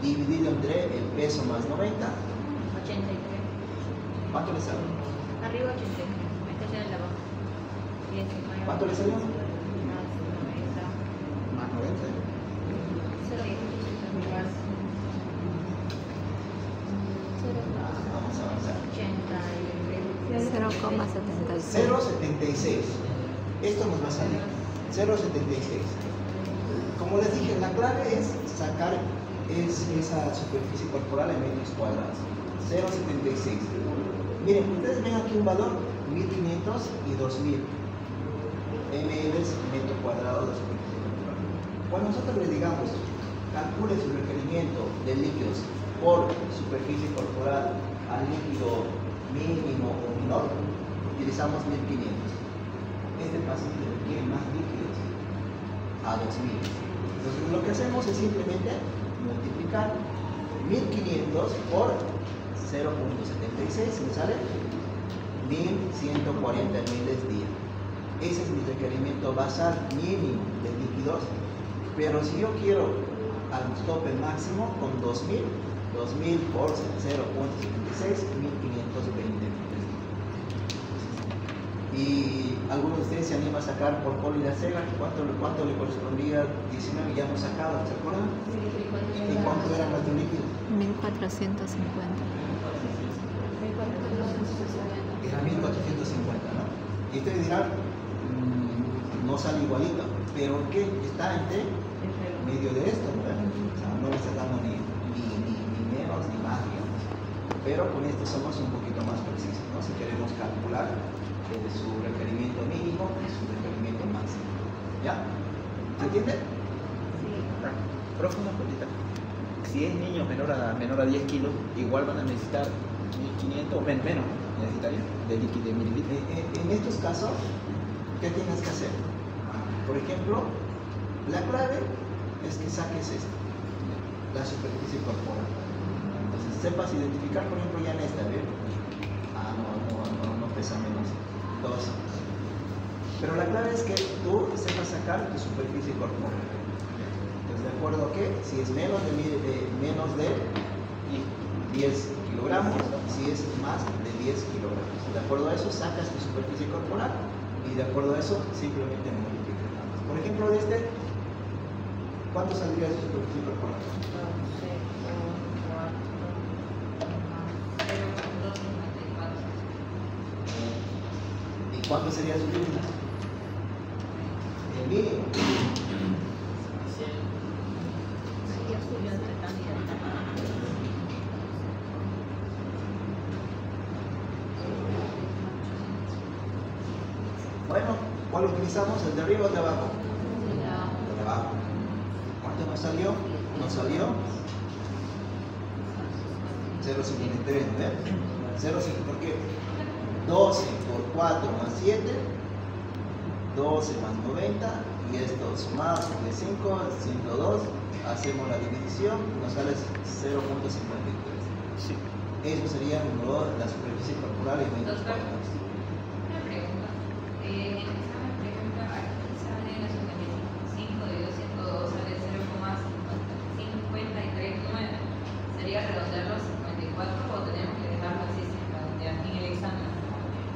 Dividido entre el peso más 90. 83. ¿Cuánto le sale? Arriba 83. Este es el de abajo. 19. ¿Cuánto le salió? Más 90. Más 90. 0. Más Vamos a avanzar. 83. 0,76. Esto nos va a salir. 0,76. Como les dije, la clave es sacar esa superficie corporal en metros cuadrados. 0,76. Miren, ustedes ven aquí un valor 1500 y 2000 ml metro cuadrado de superficie corporal. Cuando nosotros le digamos calcule su requerimiento de líquidos por superficie corporal al líquido mínimo o menor, utilizamos 1500. Este paciente requiere más líquidos a 2000. Entonces lo que hacemos es simplemente multiplicar 1500 por 0,76, me sale 1140 ml día. Ese es mi requerimiento basal mínimo de líquidos, pero si yo quiero al tope máximo con 2000 por 0,76, 1520 ml. Y algunos de ustedes se animan a sacar por Colina Sega, ¿cuánto le correspondía? 19, ya hemos sacado, ¿se acuerdan? ¿Y cuánto era nuestro líquido? 1450. Era 1450, ¿no? Y ustedes dirán, no sale igualito, pero ¿qué? Está entre medio de esto, ¿verdad? O sea, no le está dando ni menos ni más, digamos. Pero con esto somos un poquito más precisos, ¿no? Si queremos calcular su requerimiento mínimo y su requerimiento máximo. ¿Ya? ¿Se entiende? Profe, una pregunta. Si es niño menor a 10 kilos, igual van a necesitar 1500 o menos necesitarían de líquido de mililitros. En estos casos, ¿qué tienes que hacer? Por ejemplo, la clave es que saques esto, la superficie corporal. Entonces, sepas identificar, por ejemplo, ya en esta, ¿bien? No pesa menos 2. Pero la clave es que tú sepas sacar tu superficie corporal. Entonces, ¿de acuerdo a qué? Si es menos de 10 kilogramos, si es más de 10 kilogramos. De acuerdo a eso, sacas tu superficie corporal y de acuerdo a eso, simplemente multiplicas. Por ejemplo, de este, ¿cuánto saldría de su superficie corporal? ¿Y cuánto sería su mínimo? El mínimo. Bueno, ¿cuál utilizamos? ¿El de arriba o el de abajo? El de abajo. ¿Cuánto nos salió? Nos salió 0,53, ¿no? 0,5, ¿por qué? 12 por 4 más 7, 12 más 90, y esto sumado de 5, 102, hacemos la división, nos sale 0,53. Sí. Eso sería la superficie corporal en metros cuadrados. Una pregunta. En el examen, por ejemplo, aquí sale la superficie 5 de 202 sale 0,539. ¿Sería redondearlo a 54 o tenemos que dejarlo así sin redondear en el examen?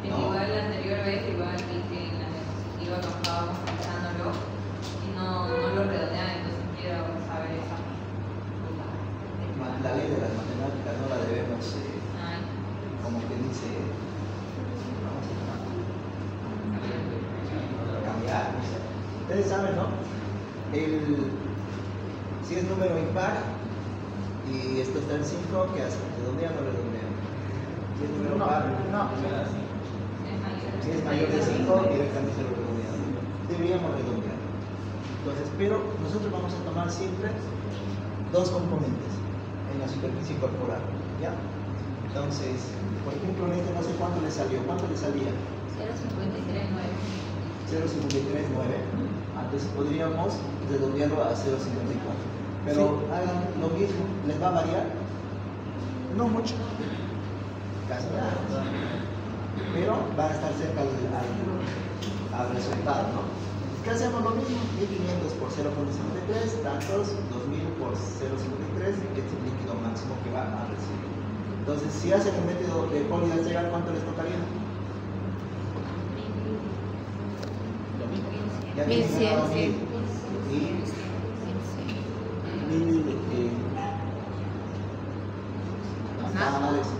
Es No. igual la anterior vez, igual vi que en la diapositiva cuando estábamos pensándolo y no lo redondean, entonces quiero saber esa. La ley de las matemáticas no la debemos, Ay, como que dice, vamos a cambiar. No sé. Ustedes saben, ¿no? Si es número impar y esto está en 5, ¿qué hacen? ¿Redondean o no redondean? Si es número par, si es mayor de 5, directamente lo redondeamos. Deberíamos redondear. Entonces, pero nosotros vamos a tomar siempre dos componentes en la superficie corporal. ¿ya? Entonces, por ejemplo, en este no sé cuánto le salió. ¿Cuánto le salía? 0.53.9. 0.539. Entonces podríamos redondearlo a 0.54. Pero hagan lo mismo, ¿les va a variar? No mucho. Casi nada. Pero van a estar cerca al resultado, ¿no? ¿Qué hacemos? Lo mismo, 1500 por 0.53, tantos, 2000 por 0.53, que es el líquido máximo que van a recibir. Entonces, si hacen el método de Poly Alzegar, ¿cuánto les tocaría? Lo mismo. Ya habían 1100, ganado sí. 1000 y nada más de eso.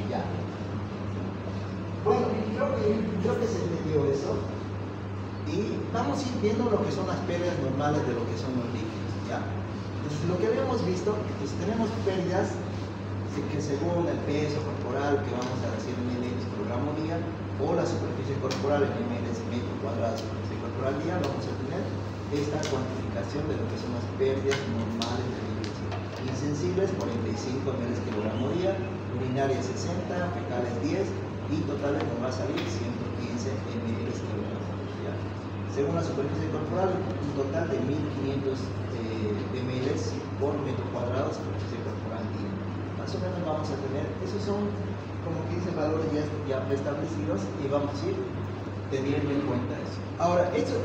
Ya. Bueno, creo que se entendió eso. Y vamos a ir viendo lo que son las pérdidas normales de lo que son los líquidos, ¿ya? Entonces, lo que habíamos visto, pues tenemos pérdidas que según el peso corporal que vamos a decir en ml por gramo día o la superficie corporal en ml metro cuadrado de superficie corporal día, vamos a tener esta cuantificación de lo que son las pérdidas normales de líquidos. Insensibles 45 ml kilogramo día, urinarias 60, fecales 10 y totales nos va a salir 115 ml kilogramo día. Según la superficie corporal, un total de 1500 ml por metro cuadrado de superficie corporal día. Más o menos vamos a tener, esos son como que dice valores ya preestablecidos y vamos a ir teniendo en cuenta eso. Ahora, esto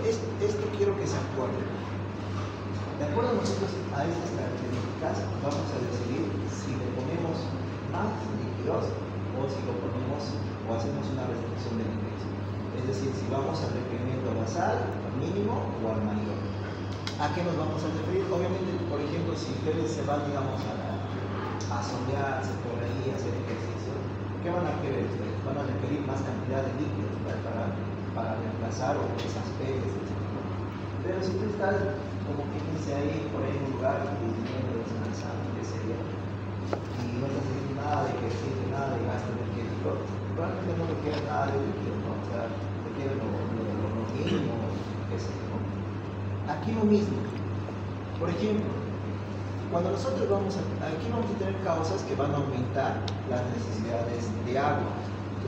quiero que se acuerden. De acuerdo nosotros a estas características, vamos a decidir si le ponemos más líquidos o si lo ponemos o hacemos una restricción de líquidos. Es decir, si vamos al requerimiento basal, al mínimo o al mayor. ¿A qué nos vamos a referir? Obviamente, por ejemplo, si ustedes se van, digamos, a solearse por ahí, a hacer ejercicio, ¿qué van a querer ustedes? Van a requerir más cantidad de líquidos para reemplazar esas pérdidas, etc. Pero si tú estás como que dice ahí, por ahí en un lugar y descansando, qué sé yo, y no estás haciendo nada de ejercicio, nada de gasto energético, probablemente no te queda nada de líquido, ¿no? O sea, te queda lo mínimo, qué sé yo. Aquí lo mismo. Por ejemplo, cuando nosotros aquí vamos a tener causas que van a aumentar las necesidades de agua,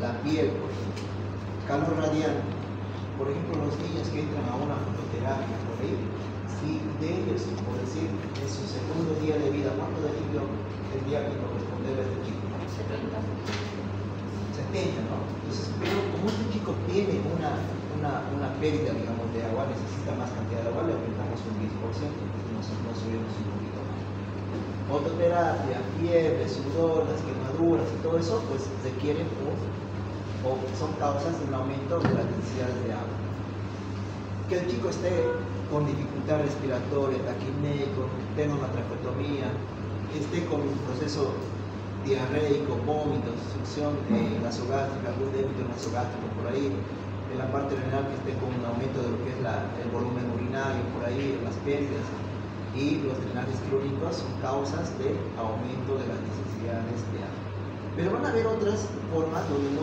la piel, por ejemplo, calor radiante. Por ejemplo, los niños que entran a una fototerapia por ahí, si de ellos, por decir, en su segundo día de vida, ¿cuánto de líquido tendría que corresponder a este chico? 70, ¿no? Entonces, pero como este chico tiene una pérdida, digamos, de agua, necesita más cantidad de agua, le aumentamos un 10%, entonces nos subimos un poquito más. Fototerapia, fiebre, sudor, las quemaduras y todo eso, pues requieren o son causas de un aumento de las necesidades de agua. Que el chico esté con dificultad respiratoria, taquipneico, tenga una traqueotomía, esté con un proceso diarreico, vómitos, succión nasogástrica, algún débito nasogástrico por ahí, en la parte renal que esté con un aumento de lo que es el volumen urinario por ahí, las pérdidas, y los drenajes crónicos son causas de aumento de las necesidades de agua. Pero van a haber otras formas donde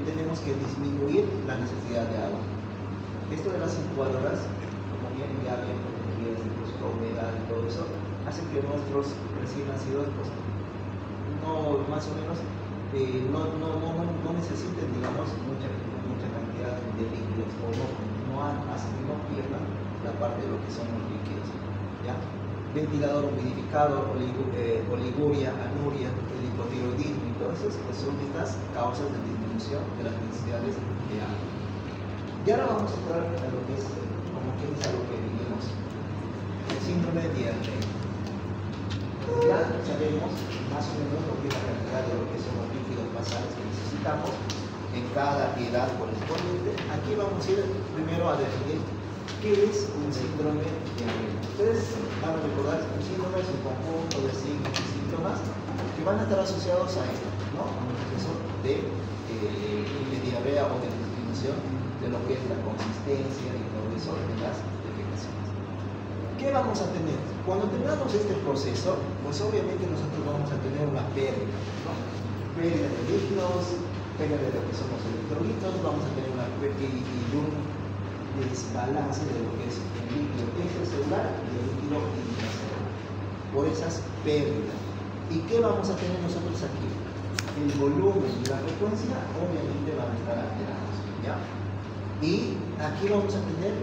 tenemos que disminuir la necesidad de agua. Esto de las incubadoras, como bien ya bien incluso la humedad y todo eso, hace que nuestros recién nacidos, pues, no, más o menos, no necesiten, digamos, mucha cantidad de líquidos, o hace que no pierdan la parte de lo que son los líquidos, ¿ya? Ventilador humidificador, oliguria, anuria, el hipotiroidismo y todo eso, pues son estas causas de disminución de las necesidades de agua. Y ahora vamos a entrar a lo que es, como que es a lo que vivimos, el síndrome de diarrea. Ya sabemos más o menos lo que es la cantidad de lo que son los líquidos basales que necesitamos en cada edad correspondiente. Aquí vamos a ir primero a definir qué es un síndrome de diarrea. Ustedes van a recordar que un síndrome es un conjunto de signos y síntomas que van a estar asociados a esto, ¿no? A un proceso de diarrea o de disminución de lo que es la consistencia y todo eso de las defecaciones. ¿Qué vamos a tener? Cuando tengamos este proceso, pues obviamente nosotros vamos a tener una pérdida, ¿no? Pérdida de líquidos, pérdida de lo que son los electrolitos, vamos a tener una pérdida y un desbalance de lo que es el líquido extracelular y el líquido intracelular. Por esas pérdidas. ¿Y qué vamos a tener nosotros aquí? El volumen y la frecuencia obviamente van a estar alterados, ¿ya? Y aquí vamos a tener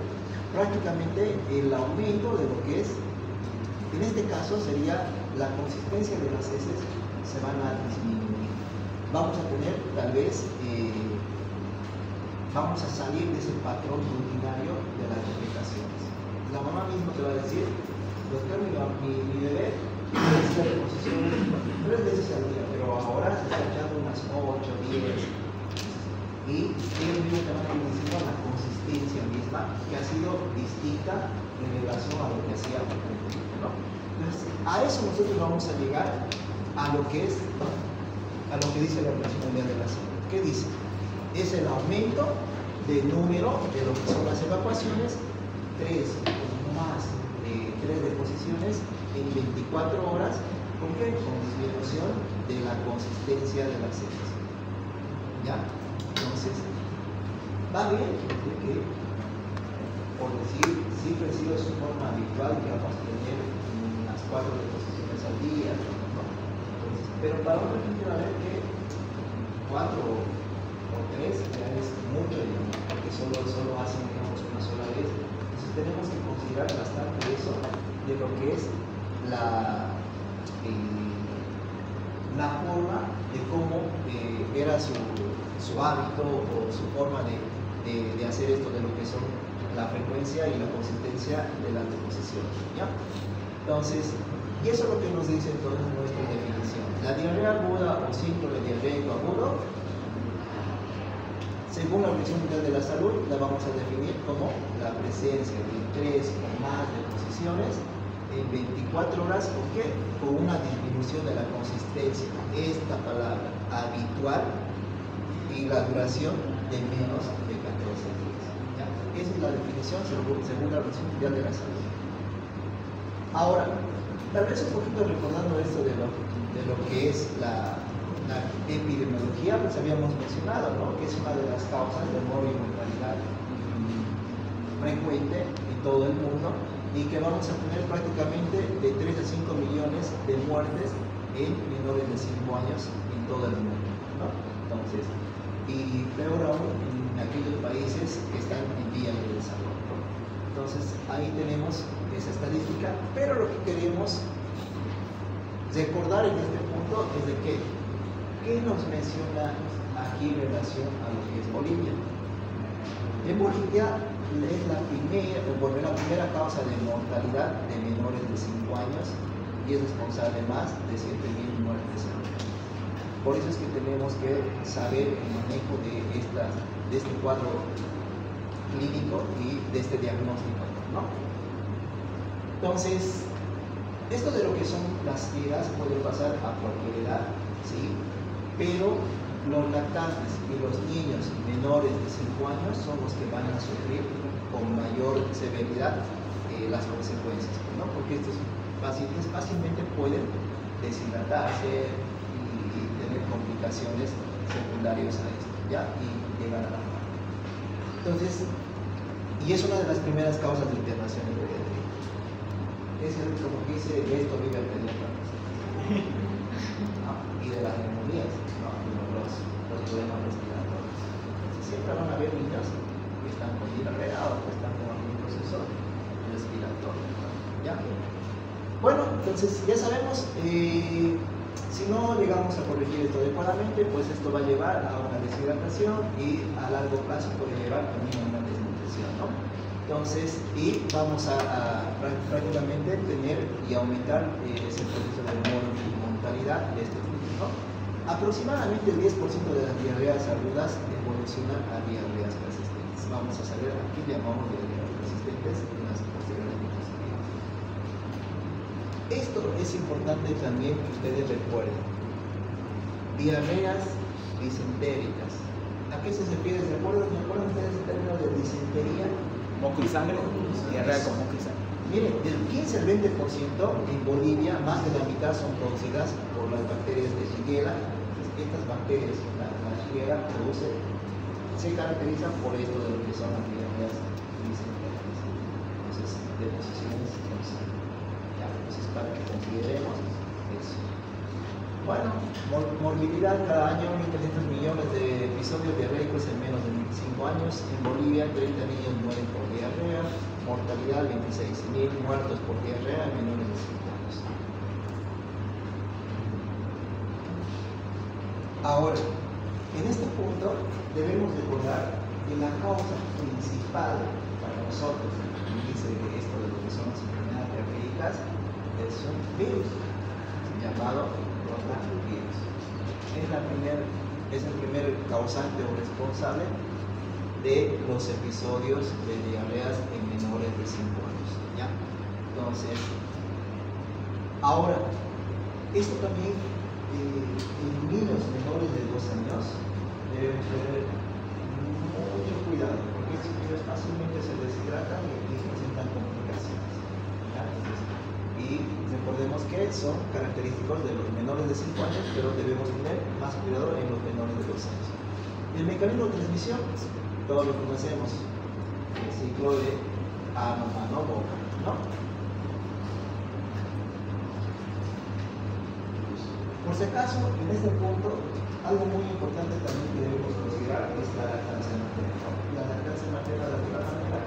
prácticamente el aumento de lo que es, en este caso sería la consistencia de las heces se van a disminuir. Vamos a tener tal vez, vamos a salir de ese patrón rutinario de las defecaciones. La mamá misma te va a decir, doctor, mi bebé necesita reposiciones 3 veces al día, pero ahora se está echando unas 8, 10. Y ellos mismos te van a ir diciendo la consistencia misma, que ha sido distinta en relación a lo que hacía anteriormente, ¿no? Entonces, a eso nosotros vamos a llegar a lo que es, a lo que dice la Organización Mundial de la Salud. ¿Qué dice? Es el aumento del número de lo que son las evacuaciones, 3 o más de 3 deposiciones en 24 horas, ¿con qué? Con disminución de la consistencia de las heces. ¿Ya? Entonces, va bien, porque, por decir, siempre ha sido su forma habitual que vamos a tener unas 4 deposiciones al día, ¿no? Entonces, pero para otra gente va a ver que 4 o 3 ya es mucho, digamos, porque solo hacen, digamos, una sola vez. Entonces tenemos que considerar bastante eso de lo que es la forma de cómo era su hábito o su forma de hacer esto de lo que son la frecuencia y la consistencia de las deposiciones, ¿ya? Entonces, y eso es lo que nos dice entonces nuestra definición. La diarrea aguda o síndrome diarreico agudo, según la Organización Mundial de la Salud, la vamos a definir como la presencia de 3 o más deposiciones en 24 horas, ¿con qué? Con una disminución de la consistencia, esta palabra, habitual, y la duración de menos de 14 días. ¿Ya? Esa es la definición según la Organización Mundial de la Salud. Ahora, tal vez un poquito recordando esto de lo que es la epidemiología, pues habíamos mencionado, ¿no? Que es una de las causas de mortalidad frecuente en todo el mundo y que vamos a tener prácticamente de 3 a 5 millones de muertes en menores de 5 años en todo el mundo, ¿no? Entonces, y peor aún en aquellos países que están en vía de desarrollo. Entonces, ahí tenemos esa estadística, pero lo que queremos recordar en este punto es de que, ¿qué nos menciona aquí en relación a lo que es Bolivia? En Bolivia es la primera causa de mortalidad de menores de 5 años y es responsable más de 7.000 muertes al año. Por eso es que tenemos que saber el manejo de este cuadro clínico y de este diagnóstico, ¿no? Entonces, esto de lo que son las heridas puede pasar a cualquier edad, ¿sí? Pero los lactantes y los niños menores de 5 años son los que van a sufrir con mayor severidad las consecuencias, ¿no? Porque estos pacientes fácilmente pueden deshidratarse y tener complicaciones secundarias a esto, ¿ya? Y llegar a la muerte. Entonces, y es una de las primeras causas de internación en pediatría. Es como que dice, de esto vive el pediatra, ¿no? Y de las neumonías, ¿no? Los problemas respiratorios. Entonces, siempre van a haber niños que están con diarrea o que están con algún proceso respiratorio, ¿no? ¿Ya? Bueno, entonces ya sabemos, si no llegamos a corregir esto adecuadamente, pues esto va a llevar a una deshidratación y a largo plazo puede llevar también a una desnutrición, ¿no? Entonces, y vamos a prácticamente tener y aumentar ese proceso de mortalidad de este tipo, ¿no? Aproximadamente el 10% de las diarreas agudas evolucionan a diarreas persistentes. Vamos a saber, aquí llamamos diarreas persistentes en las posteriores diapositivas. Esto es importante también que ustedes recuerden. Diarreas disentéricas. ¿A qué se refiere? ¿Recuerdan ustedes el término de disentería? Moco y sangre, diarrea con moco y sangre. Miren, del 15 al 20% en Bolivia, más de la mitad son producidas por las bacterias de Shigella. Estas bacterias, la Shigella se caracterizan por esto de lo que son las diarreas disentéricas. Entonces, deposiciones en sangre. Entonces, para que consideremos eso. Bueno, morbilidad cada año, 1.300 millones de episodios diarreicos en menos de 25 años. En Bolivia, 30 niños mueren por diarrea. Mortalidad, 26.000 muertos por diarrea en menores de 5 años. Ahora, en este punto debemos recordar que la causa principal para nosotros, dice esto de lo que son las enfermedades diarreicas, es un virus llamado rotavirus. Es el primer causante o responsable de los episodios de diarreas en menores de 5 años. ¿Ya? Entonces, ahora, esto también en niños menores de 2 años deben tener mucho cuidado, porque estos niños fácilmente se deshidratan y presentan complicaciones. ¿Ya? Entonces, y recordemos que son característicos de los menores de 5 años, pero debemos tener más cuidado en los menores de 2 años. El mecanismo de transmisión, todos lo conocemos, el ciclo de ano, mano, boca, ¿no? Por si acaso, en este punto, algo muy importante también que debemos considerar es la lactancia materna. La lactancia materna, de alguna manera,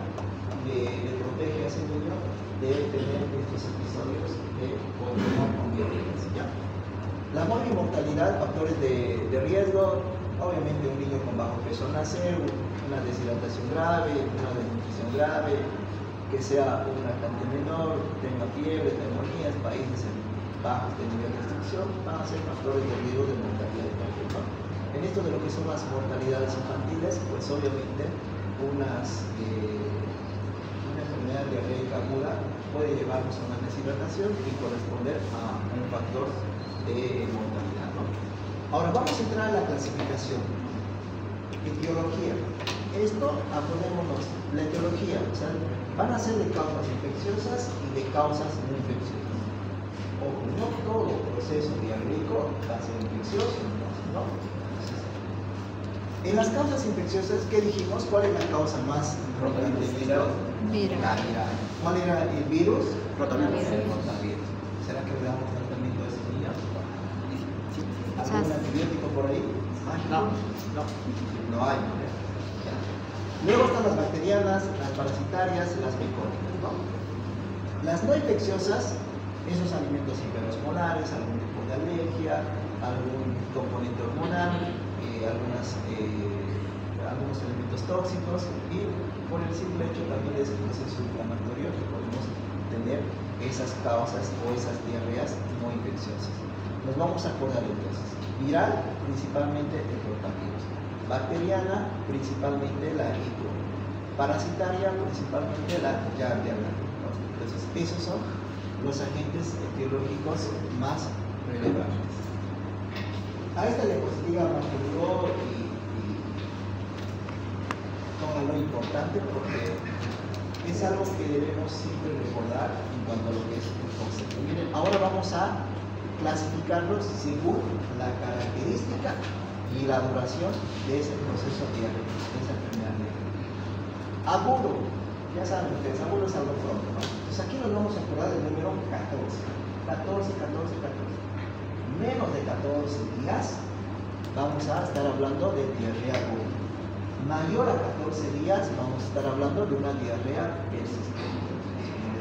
le protege a ese niño de tener estos episodios de continuar con diarreas, ¿ya? La mortalidad, factores de riesgo, obviamente un niño con bajo peso al nacer, una deshidratación grave, una desnutrición grave, que sea un lactante menor, tenga fiebre, neumonías, países bajos de nivel de restricción, van a ser factores de riesgo de mortalidad infantil, ¿no? En esto de lo que son las mortalidades infantiles, pues obviamente una enfermedad diarreica aguda puede llevarnos a una deshidratación y corresponder a un factor de mortalidad, ¿no? Ahora vamos a entrar a la clasificación. Etiología. Esto, acordémonos, la etiología, o sea, van a ser de causas infecciosas y de causas no infecciosas. Ojo, no todo proceso diarreico va a ser infeccioso, ¿no? En las causas infecciosas, ¿qué dijimos? ¿Cuál es la causa más importante? Viral. La viral. ¿Cuál era el virus? Rotavirus. El rotavirus. ¿Será que le damos tratamiento a ese niño? ¿Algún antibiótico por ahí? No hay. ¿Ya? Luego están las bacterianas, las parasitarias, las micóticas, ¿no? Las no infecciosas, esos alimentos hiperosmolares, algún tipo de alergia, algún componente hormonal, algunos elementos tóxicos, y por el simple hecho también de ese proceso inflamatorio que podemos tener esas causas o esas diarreas no infecciosas. Nos vamos a acordar entonces. Viral, principalmente el rotavirus. Bacteriana, principalmente la E. coli. Parasitaria, principalmente la Giardia. Entonces, esos son los agentes etiológicos más relevantes. A esta diapositiva marcó y todo lo importante porque es algo que debemos siempre recordar en cuanto a lo que es el concepto. Miren, ahora vamos a clasificarlos según la característica y la duración de ese proceso diarreico, de esa enfermedad diarreica. Agudo, ya saben ustedes, agudo es algo pronto, ¿no? Entonces aquí nos vamos a acordar del número 14. 14. Menos de 14 días vamos a estar hablando de diarrea aguda. Mayor a 14 días vamos a estar hablando de una diarrea persistente.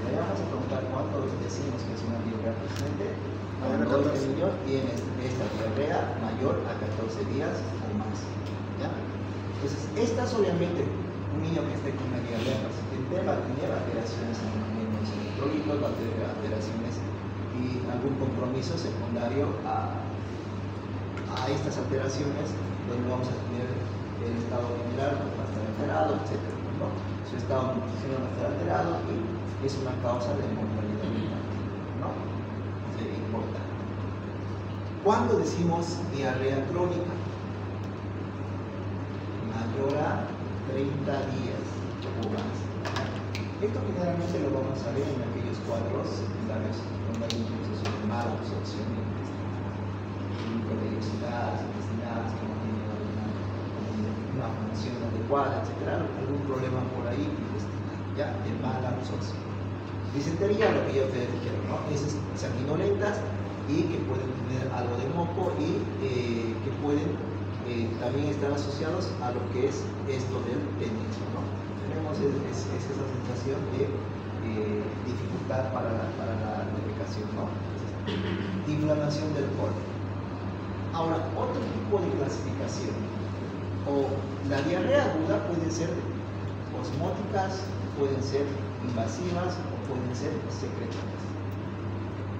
Le vamos a preguntar cuánto decimos que es una diarrea persistente. Cuando el niño tiene esta diarrea mayor a 14 días o más. ¿Ya? Entonces, estas obviamente, un niño que esté con una diarrea persistente va a tener alteraciones en los electrolitos, va a tener alteraciones y algún compromiso secundario a estas alteraciones, donde vamos a tener el estado mineral va a estar alterado, etc. ¿no? Su estado nutricional va a estar alterado y es una causa de mortalidad infantil, ¿no? Es importante. ¿Cuándo decimos diarrea crónica? Mayor a 30 días o más. Esto generalmente lo vamos a ver en aquellos cuadros secundarios donde hay un proceso de mala absorción intestinal, vellosidades intestinales que no tienen una función adecuada, etc. Algún problema por ahí intestinal, ya, de mala absorción. Disentería, lo que ya ustedes dijeron, ¿no? Esas sanguinolentas y que pueden tener algo de moco y que pueden también estar asociados a lo que es esto del tenismo, ¿no? Tenemos esa sensación de dificultad para la defecación, ¿no? Inflamación del colon. Ahora, otro tipo de clasificación, o la diarrea aguda pueden ser osmóticas, pueden ser invasivas o pueden ser secretorias.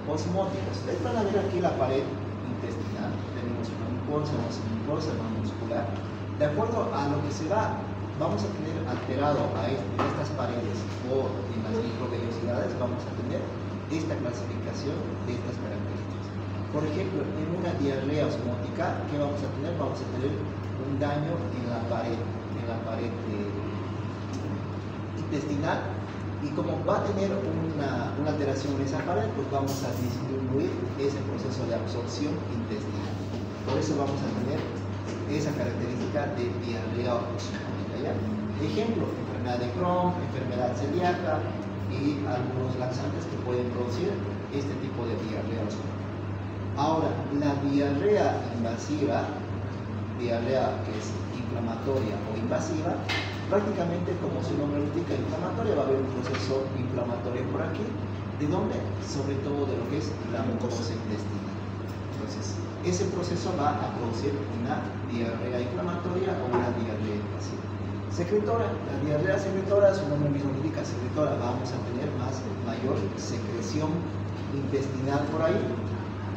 Osmóticas, ustedes van a ver aquí la pared intestinal, tenemos una mucosa, una submucosa, una muscular. De acuerdo a lo que se va, vamos a tener alterado a estas paredes o en las microvellosidades, vamos a tener esta clasificación de estas características. Por ejemplo, en una diarrea osmótica, ¿qué vamos a tener? Vamos a tener un daño en la pared intestinal, y como va a tener una alteración en esa pared, pues vamos a disminuir ese proceso de absorción intestinal. Por eso vamos a tener esa característica de diarrea osmótica, ¿ya? Ejemplo, enfermedad de Crohn, enfermedad celíaca y algunos laxantes que pueden producir este tipo de diarrea osmótica. Ahora, la diarrea invasiva, diarrea que es inflamatoria o invasiva, prácticamente como su nombre lo indica, inflamatoria, va a haber un proceso inflamatorio por aquí. ¿De dónde? Sobre todo de lo que es la mucosa intestinal. Entonces, ese proceso va a producir una diarrea inflamatoria o una diarrea invasiva. Secretora, la diarrea secretora, su nombre mismo indica, secretora, vamos a tener mayor secreción intestinal por ahí.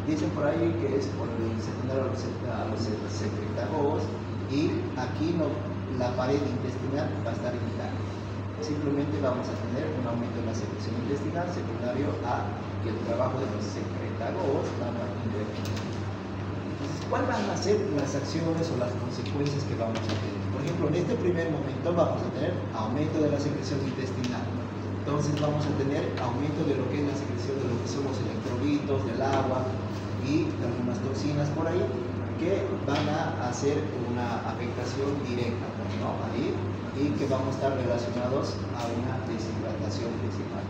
Dicen por ahí que es por el secundario a los secretagogos, y aquí la pared intestinal va a estar intacta. Simplemente vamos a tener un aumento en la secreción intestinal secundario a que el trabajo de los secretagogos va a intervenir. Entonces, ¿cuáles van a ser las acciones o las consecuencias que vamos a tener? Por ejemplo, en este primer momento vamos a tener aumento de la secreción intestinal. Entonces vamos a tener aumento de lo que es la secreción de lo que son los electrolitos, del agua y algunas toxinas por ahí, que van a hacer una afectación directa, ¿no? Ahí, y que vamos a estar relacionados a una deshidratación principal.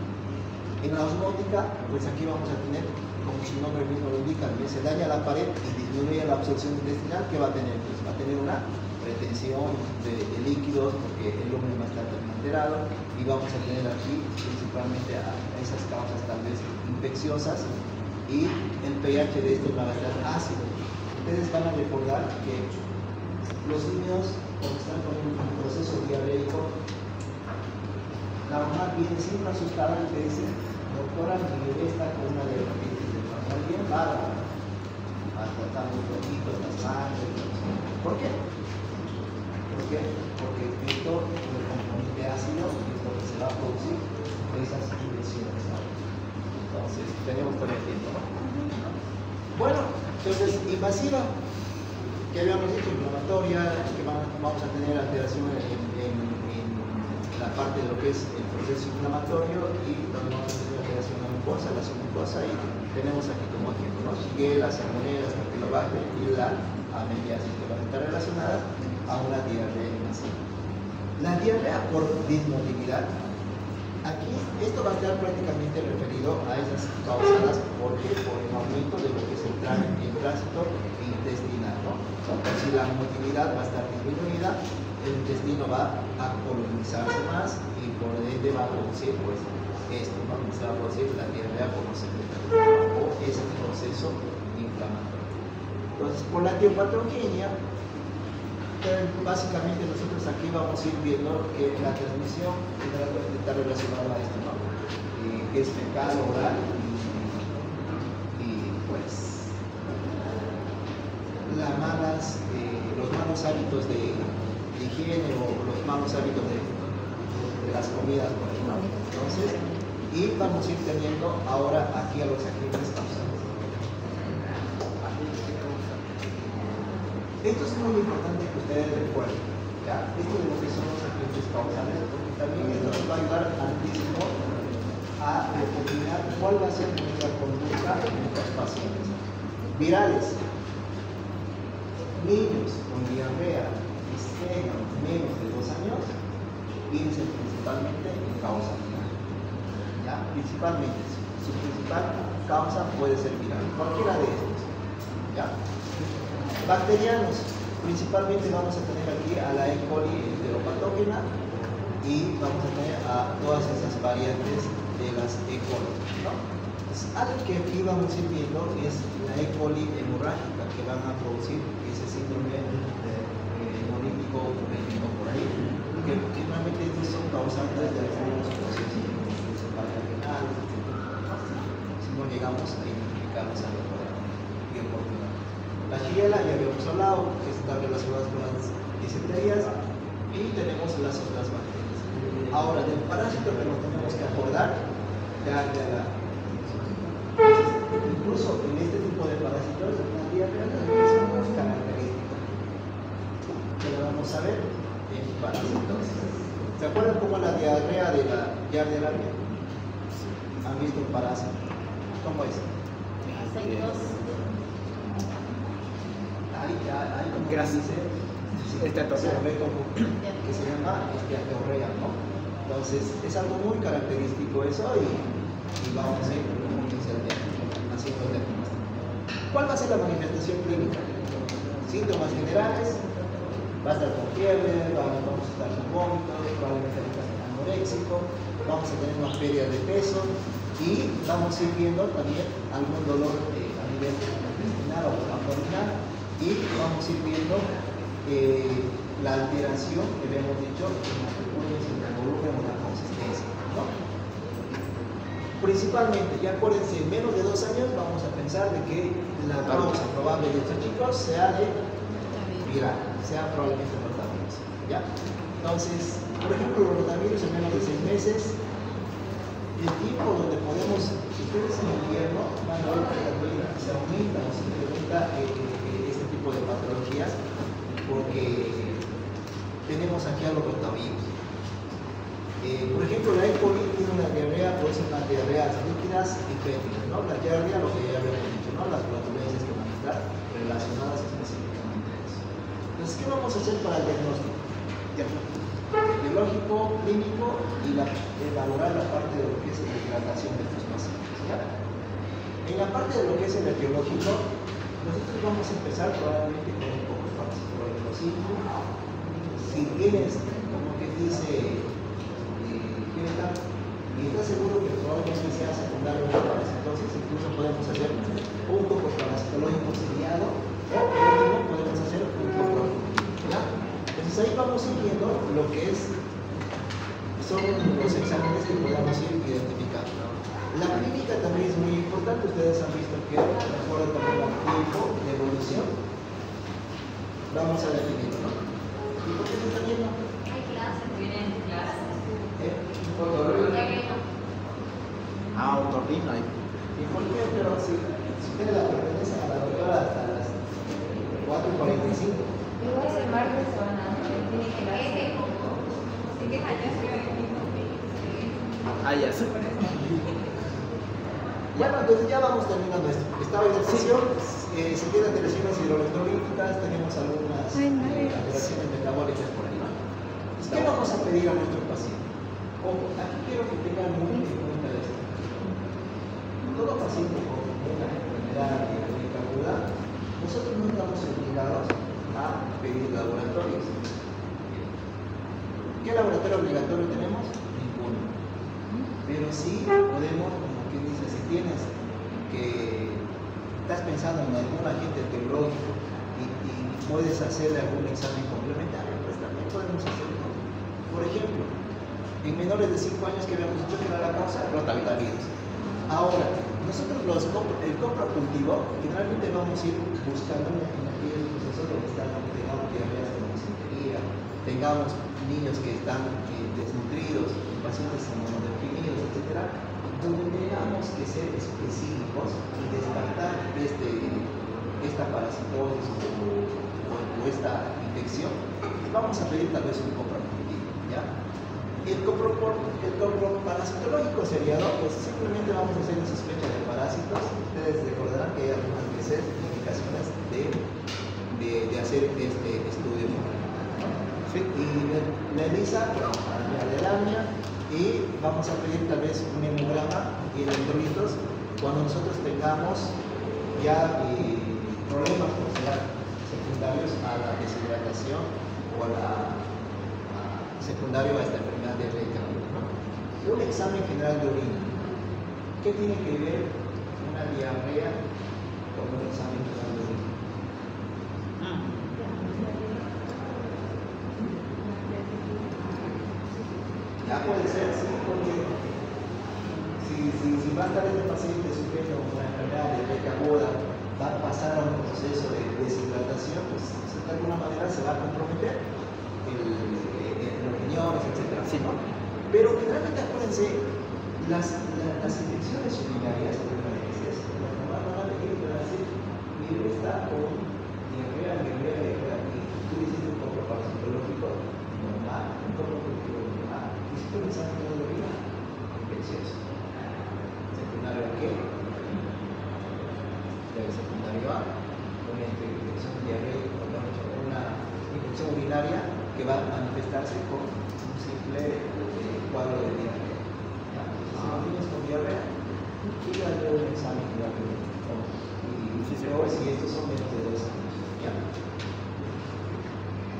En la osmótica, pues aquí vamos a tener, como su nombre mismo lo indica, se daña la pared y disminuye la absorción intestinal. ¿Qué va a tener? Pues va a tener una retención de líquidos, porque el lumen va a estar alterado, y vamos a tener aquí principalmente a esas causas tal vez infecciosas, y el pH de esto va a estar ácido. Ustedes van a recordar que los niños, cuando están con un proceso diarreico, la mamá viene siempre asustada y te dice: doctora, mi bebé está con una dermatitis dermatóide bien bárbara, hasta está muy rojito, la sangre. ¿Por qué? ¿Por qué? Porque esto es el componente ácido y es lo que se va a producir esas infecciones, ¿no? Entonces, tenemos todo el tiempo, ¿no? Bueno, entonces, invasiva, que habíamos dicho, inflamatoria, que vamos a tener alteración en la parte de lo que es el proceso inflamatorio, y también vamos a tener alteración en la mucosa, la submucosa, y tenemos aquí como ejemplo, ¿no? Shigella, salmonella, Staphylococcus y la amebiasis, que van a estar relacionadas a una diarrea invasiva. La diarrea por dismotilidad, aquí esto va a estar prácticamente referido a esas causadas por el aumento de lo que es el tránsito intestinal, ¿no? Si la motilidad va a estar disminuida, el intestino va a colonizarse más y por ende va a producir pues esto, ¿no? Se va a producir la diarrea por los secretarios o ese proceso inflamatorio. Entonces, por la etiopatogenia, básicamente nosotros aquí vamos a ir viendo que la transmisión está relacionada a esto, ¿no? Que es fecal, oral y pues los malos hábitos de higiene o los malos hábitos de las comidas, por ejemplo. Entonces, y vamos a ir teniendo ahora aquí a los agentes causales. Esto es muy importante que ustedes recuerden, ¿ya? Esto de lo que son los agentes causales, porque también esto nos va a ayudar altísimo a determinar cuál va a ser nuestra conducta en nuestros pacientes. Virales, niños con diarrea y tengan menos de 2 años, piensen principalmente en causa viral, ¿ya? Principalmente, su principal causa puede ser viral, cualquiera de estos. ¿Ya? Bacterianos, principalmente vamos a tener aquí a la E. coli enteropatógena y vamos a tener a todas esas variantes de las E. coli, ¿no? Entonces, algo que aquí vamos a ir viendo es la E. coli hemorrágica que van a producir ese síndrome hemolítico por ahí, que normalmente estos son causantes de algunos procesos renales, si no llegamos a identificarlos a la oportunidad. La Shigella ya habíamos hablado, que está relacionada con las disenterías, y tenemos las otras bacterias. Ahora, del parásito que nos tenemos que acordar, incluso en este tipo de parásitos, la diarrea es muy característica. Que lo vamos a ver en parásitos. ¿Se acuerdan cómo la diarrea de la Yardia? ¿Han visto un parásito? ¿Cómo es? Hay como Gracias. que se llama esteatorrea, ¿no? Entonces es algo muy característico eso y vamos a ir haciendo diagnóstico. ¿Cuál va a ser la manifestación clínica? Síntomas generales, va a estar con fiebre, vamos a estar con vómitos, probablemente anoréxico, vamos a tener una pérdida de peso y vamos a ir viendo también algún dolor a nivel intestinal o abdominal. Y vamos a ir viendo la alteración que habíamos dicho en los pulmones, en el volumen o la consistencia, ¿no? Principalmente, ya acuérdense, en menos de 2 años vamos a pensar de que la causa probable de estos chicos sea de viral, sea probablemente rotavirus, ¿ya? Entonces, por ejemplo, los rotavirus en menos de 6 meses, el tiempo donde podemos, si ustedes en invierno van a ver que se aumenta o se incrementa de patologías porque tenemos aquí a los rotavirus. Por ejemplo, la E. coli tiene una diarrea, produce unas diarreas líquidas y fétidas, ¿no? La diarrea, lo que ya habíamos dicho, ¿no? Las flatulencias que van a estar relacionadas específicamente a eso. Entonces, ¿qué vamos a hacer para el diagnóstico? Biológico, clínico y valorar la parte de lo que es la hidratación de estos pacientes, ¿ya? En la parte de lo que es el biológico, nosotros vamos a empezar probablemente con un poco de parasitológico. Si tienes, como que dice, y estás seguro que probablemente sea secundario de parasitosis, incluso podemos hacer un poco parasitológico seriado o por último podemos hacer un poco, ¿ya? Entonces ahí vamos a ir viendo lo que son los exámenes que podamos ir identificando. La clínica también es muy importante, ustedes han visto que mejora también el tiempo de evolución. Vamos a definirlo, ¿no? ¿Y por qué se está viendo? Hay clases, vienen clases. Otorrino hay. ¿Y por qué? Pero si ustedes la pertenecen a la doctora hasta las 4:45. Ese martes van a tiene clase. ¿De qué años? Ya sé. Bueno, entonces ya vamos terminando esto. Estaba en sesión, si tienen alteraciones hidroelectrolíticas, tenemos algunas alteraciones metabólicas por ahí, ¿no? Entonces, ¿qué vamos a pedir a nuestro paciente? Ojo, aquí quiero que tengan muy en cuenta esto. Todo paciente con una enfermedad diarreica aguda, nosotros no estamos obligados a pedir laboratorios. ¿Qué laboratorio obligatorio tenemos? Ninguno. Pero sí podemos, como quien dice, si tienes que estás pensando en algún agente etiológico y puedes hacer algún examen complementario, pues también podemos hacerlo. Por ejemplo, en menores de 5 años que habíamos dicho que era la causa, rotavirus. Ahora, nosotros el coprocultivo, generalmente vamos a ir buscando en aquellos procesos donde tengamos diarreas de disentería, tengamos niños que están desnutridos, pacientes inmunodeprimidos, etc., donde tengamos que ser específicos y descartar esta parasitosis o esta infección, vamos a pedir tal vez un coprocultivo, ¿ya? El coproparasitológico seriado, pues simplemente vamos a hacer una sospecha de parásitos. Ustedes recordarán que hay algunas veces indicaciones de hacer este estudio, ¿no? Sí. Y la ELISA, la alergia, y vamos a pedir tal vez un hemograma y electrolitos cuando nosotros tengamos ya problemas secundarios a la deshidratación o secundario a esta enfermedad de diarrea, ¿no? Un examen general de orina. ¿Qué tiene que ver una diarrea con un examen general de orina? Ya puede ser, sí, porque si va a estar este paciente sufriendo una enfermedad de diarrea aguda, va a pasar a un proceso de deshidratación, pues de alguna manera se va a comprometer los riñones, etc. Sí. ¿No? Pero generalmente acuérdense, las infecciones urinarias, van a venir y van a decir, mi bebé está con diarrea, y tú hiciste un poco parasitológico normal, un poco normal, hiciste un examen de orina infeccioso. ¿Secundario a qué? Secundario a una infección diarrea, una infección urinaria que va a manifestarse con un simple cuadro de diarrea. Si no tienes con diarrea, ir a hacer un examen de diarrea. Y si estos son menos de 2 años. ¿Ya?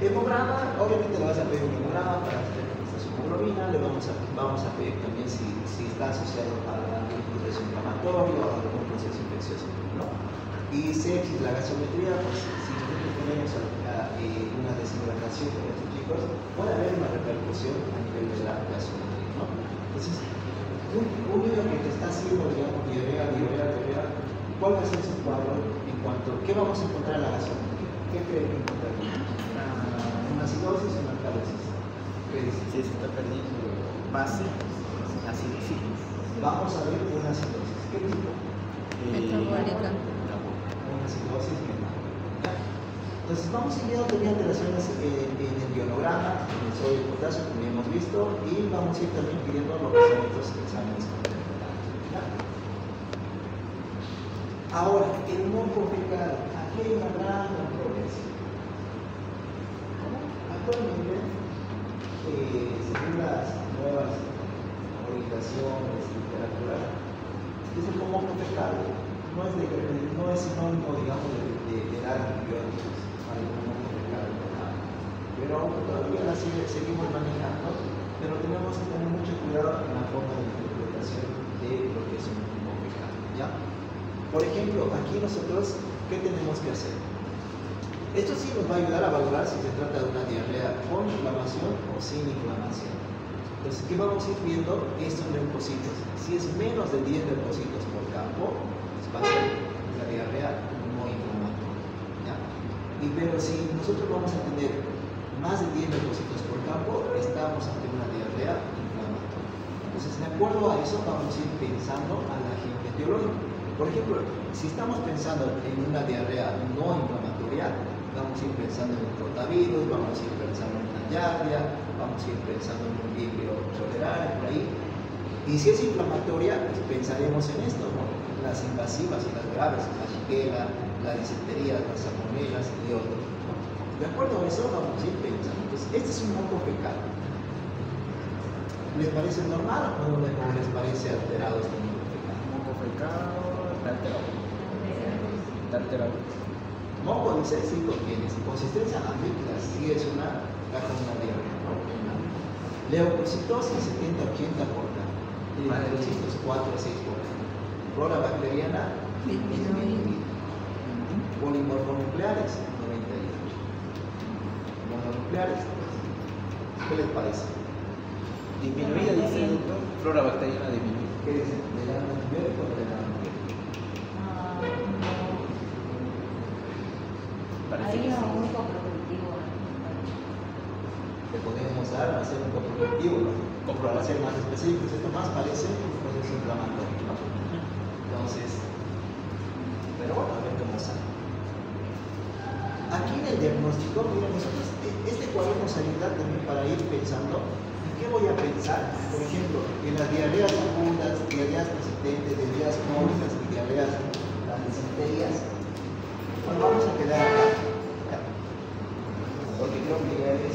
Hemograma, obviamente le vas a pedir un hemograma para hacer esta hemoglobina, le vamos a pedir también si está asociado a algún proceso inflamatorio o a algún proceso infeccioso, ¿no? Y sepsis, la gasometría, pues si nosotros tenemos una deshidratación con estos chicos, puede haber una repercusión a nivel de la gasometría, ¿no? Entonces, un niño que te está haciendo, digamos, diarrea, ¿cuál va a ser su cuadro en cuanto a qué vamos a encontrar en la gasometría? ¿Qué creen que encontraremos? ¿Una acidosis o una alcalosis? ¿Qué dice? Si se está perdiendo base, acidosis. Vamos a ver una acidosis. ¿Qué tipo? Metabólica. Una acidosis metabólica. Entonces vamos a ir viendo también alteraciones en el ionograma, en el sodio y potasio, como ya hemos visto, y vamos a ir también pidiendo lo que son estos exámenes complementarios. Ahora, el moco fecal, aquí hay una gran controversia. Actualmente, según las nuevas orientaciones y literatura, dice que el moco fecal no es sinónimo, digamos, de dar antibióticos al moco fecal. Pero todavía la seguimos manejando, pero tenemos que tener mucho cuidado en la forma de interpretación de lo que es un moco fecal, ¿ya? Por ejemplo, aquí nosotros, ¿qué tenemos que hacer? Esto sí nos va a ayudar a valorar si se trata de una diarrea con inflamación o sin inflamación. Entonces, ¿qué vamos a ir viendo? Estos leucocitos. Si es menos de 10 leucocitos por campo, pues va a ser la diarrea no inflamatoria, ¿ya? Pero si nosotros vamos a tener más de 10 leucocitos por campo, estamos ante una diarrea inflamatoria. Entonces, de acuerdo a eso, vamos a ir pensando al agente etiológico. Por ejemplo, si estamos pensando en una diarrea no inflamatoria, vamos a ir pensando en un rotavirus, vamos a ir pensando en una giardia, vamos a ir pensando en un vibrio tolerante, por ahí. Y si es inflamatoria, pues pensaremos en esto, ¿no? Las invasivas y las graves, la shigella, la disentería, las salmonelas y otros, ¿no? De acuerdo a eso, vamos a ir pensando. Entonces, este es un moco fecal. ¿Les parece normal o les parece alterado este moco fecal? Moco fecal, está alterado. Moco dice sí contiene consistencia amígdala, sí es una diarrea, ¿no? Leucocitosis 70-80 por cada. Eritrocitos 4 a 6 por cada. Flora bacteriana disminuida. Polimorfonucleares 98. Mononucleares, ¿qué les parece? Disminuida, dice el doctor. Flora bacteriana disminuida. ¿Qué dicen? ¿Le dan antibiótico o le dan antibiótico? Ahí es un coproductivo. Le podemos dar a hacer un coproductivo, ¿no? Para ser más específicos. Esto más parece un proceso inflamatorio, ¿no? Entonces, pero bueno, a ver cómo sale. Aquí en el diagnóstico, miren, nosotros, este cuadro nos ayuda también para ir pensando en qué voy a pensar, por ejemplo, en las diarreas agudas, diarreas persistentes, diarreas crónicas y diarreas, las disenterías. Nos vamos a quedar acá, porque creo que ya es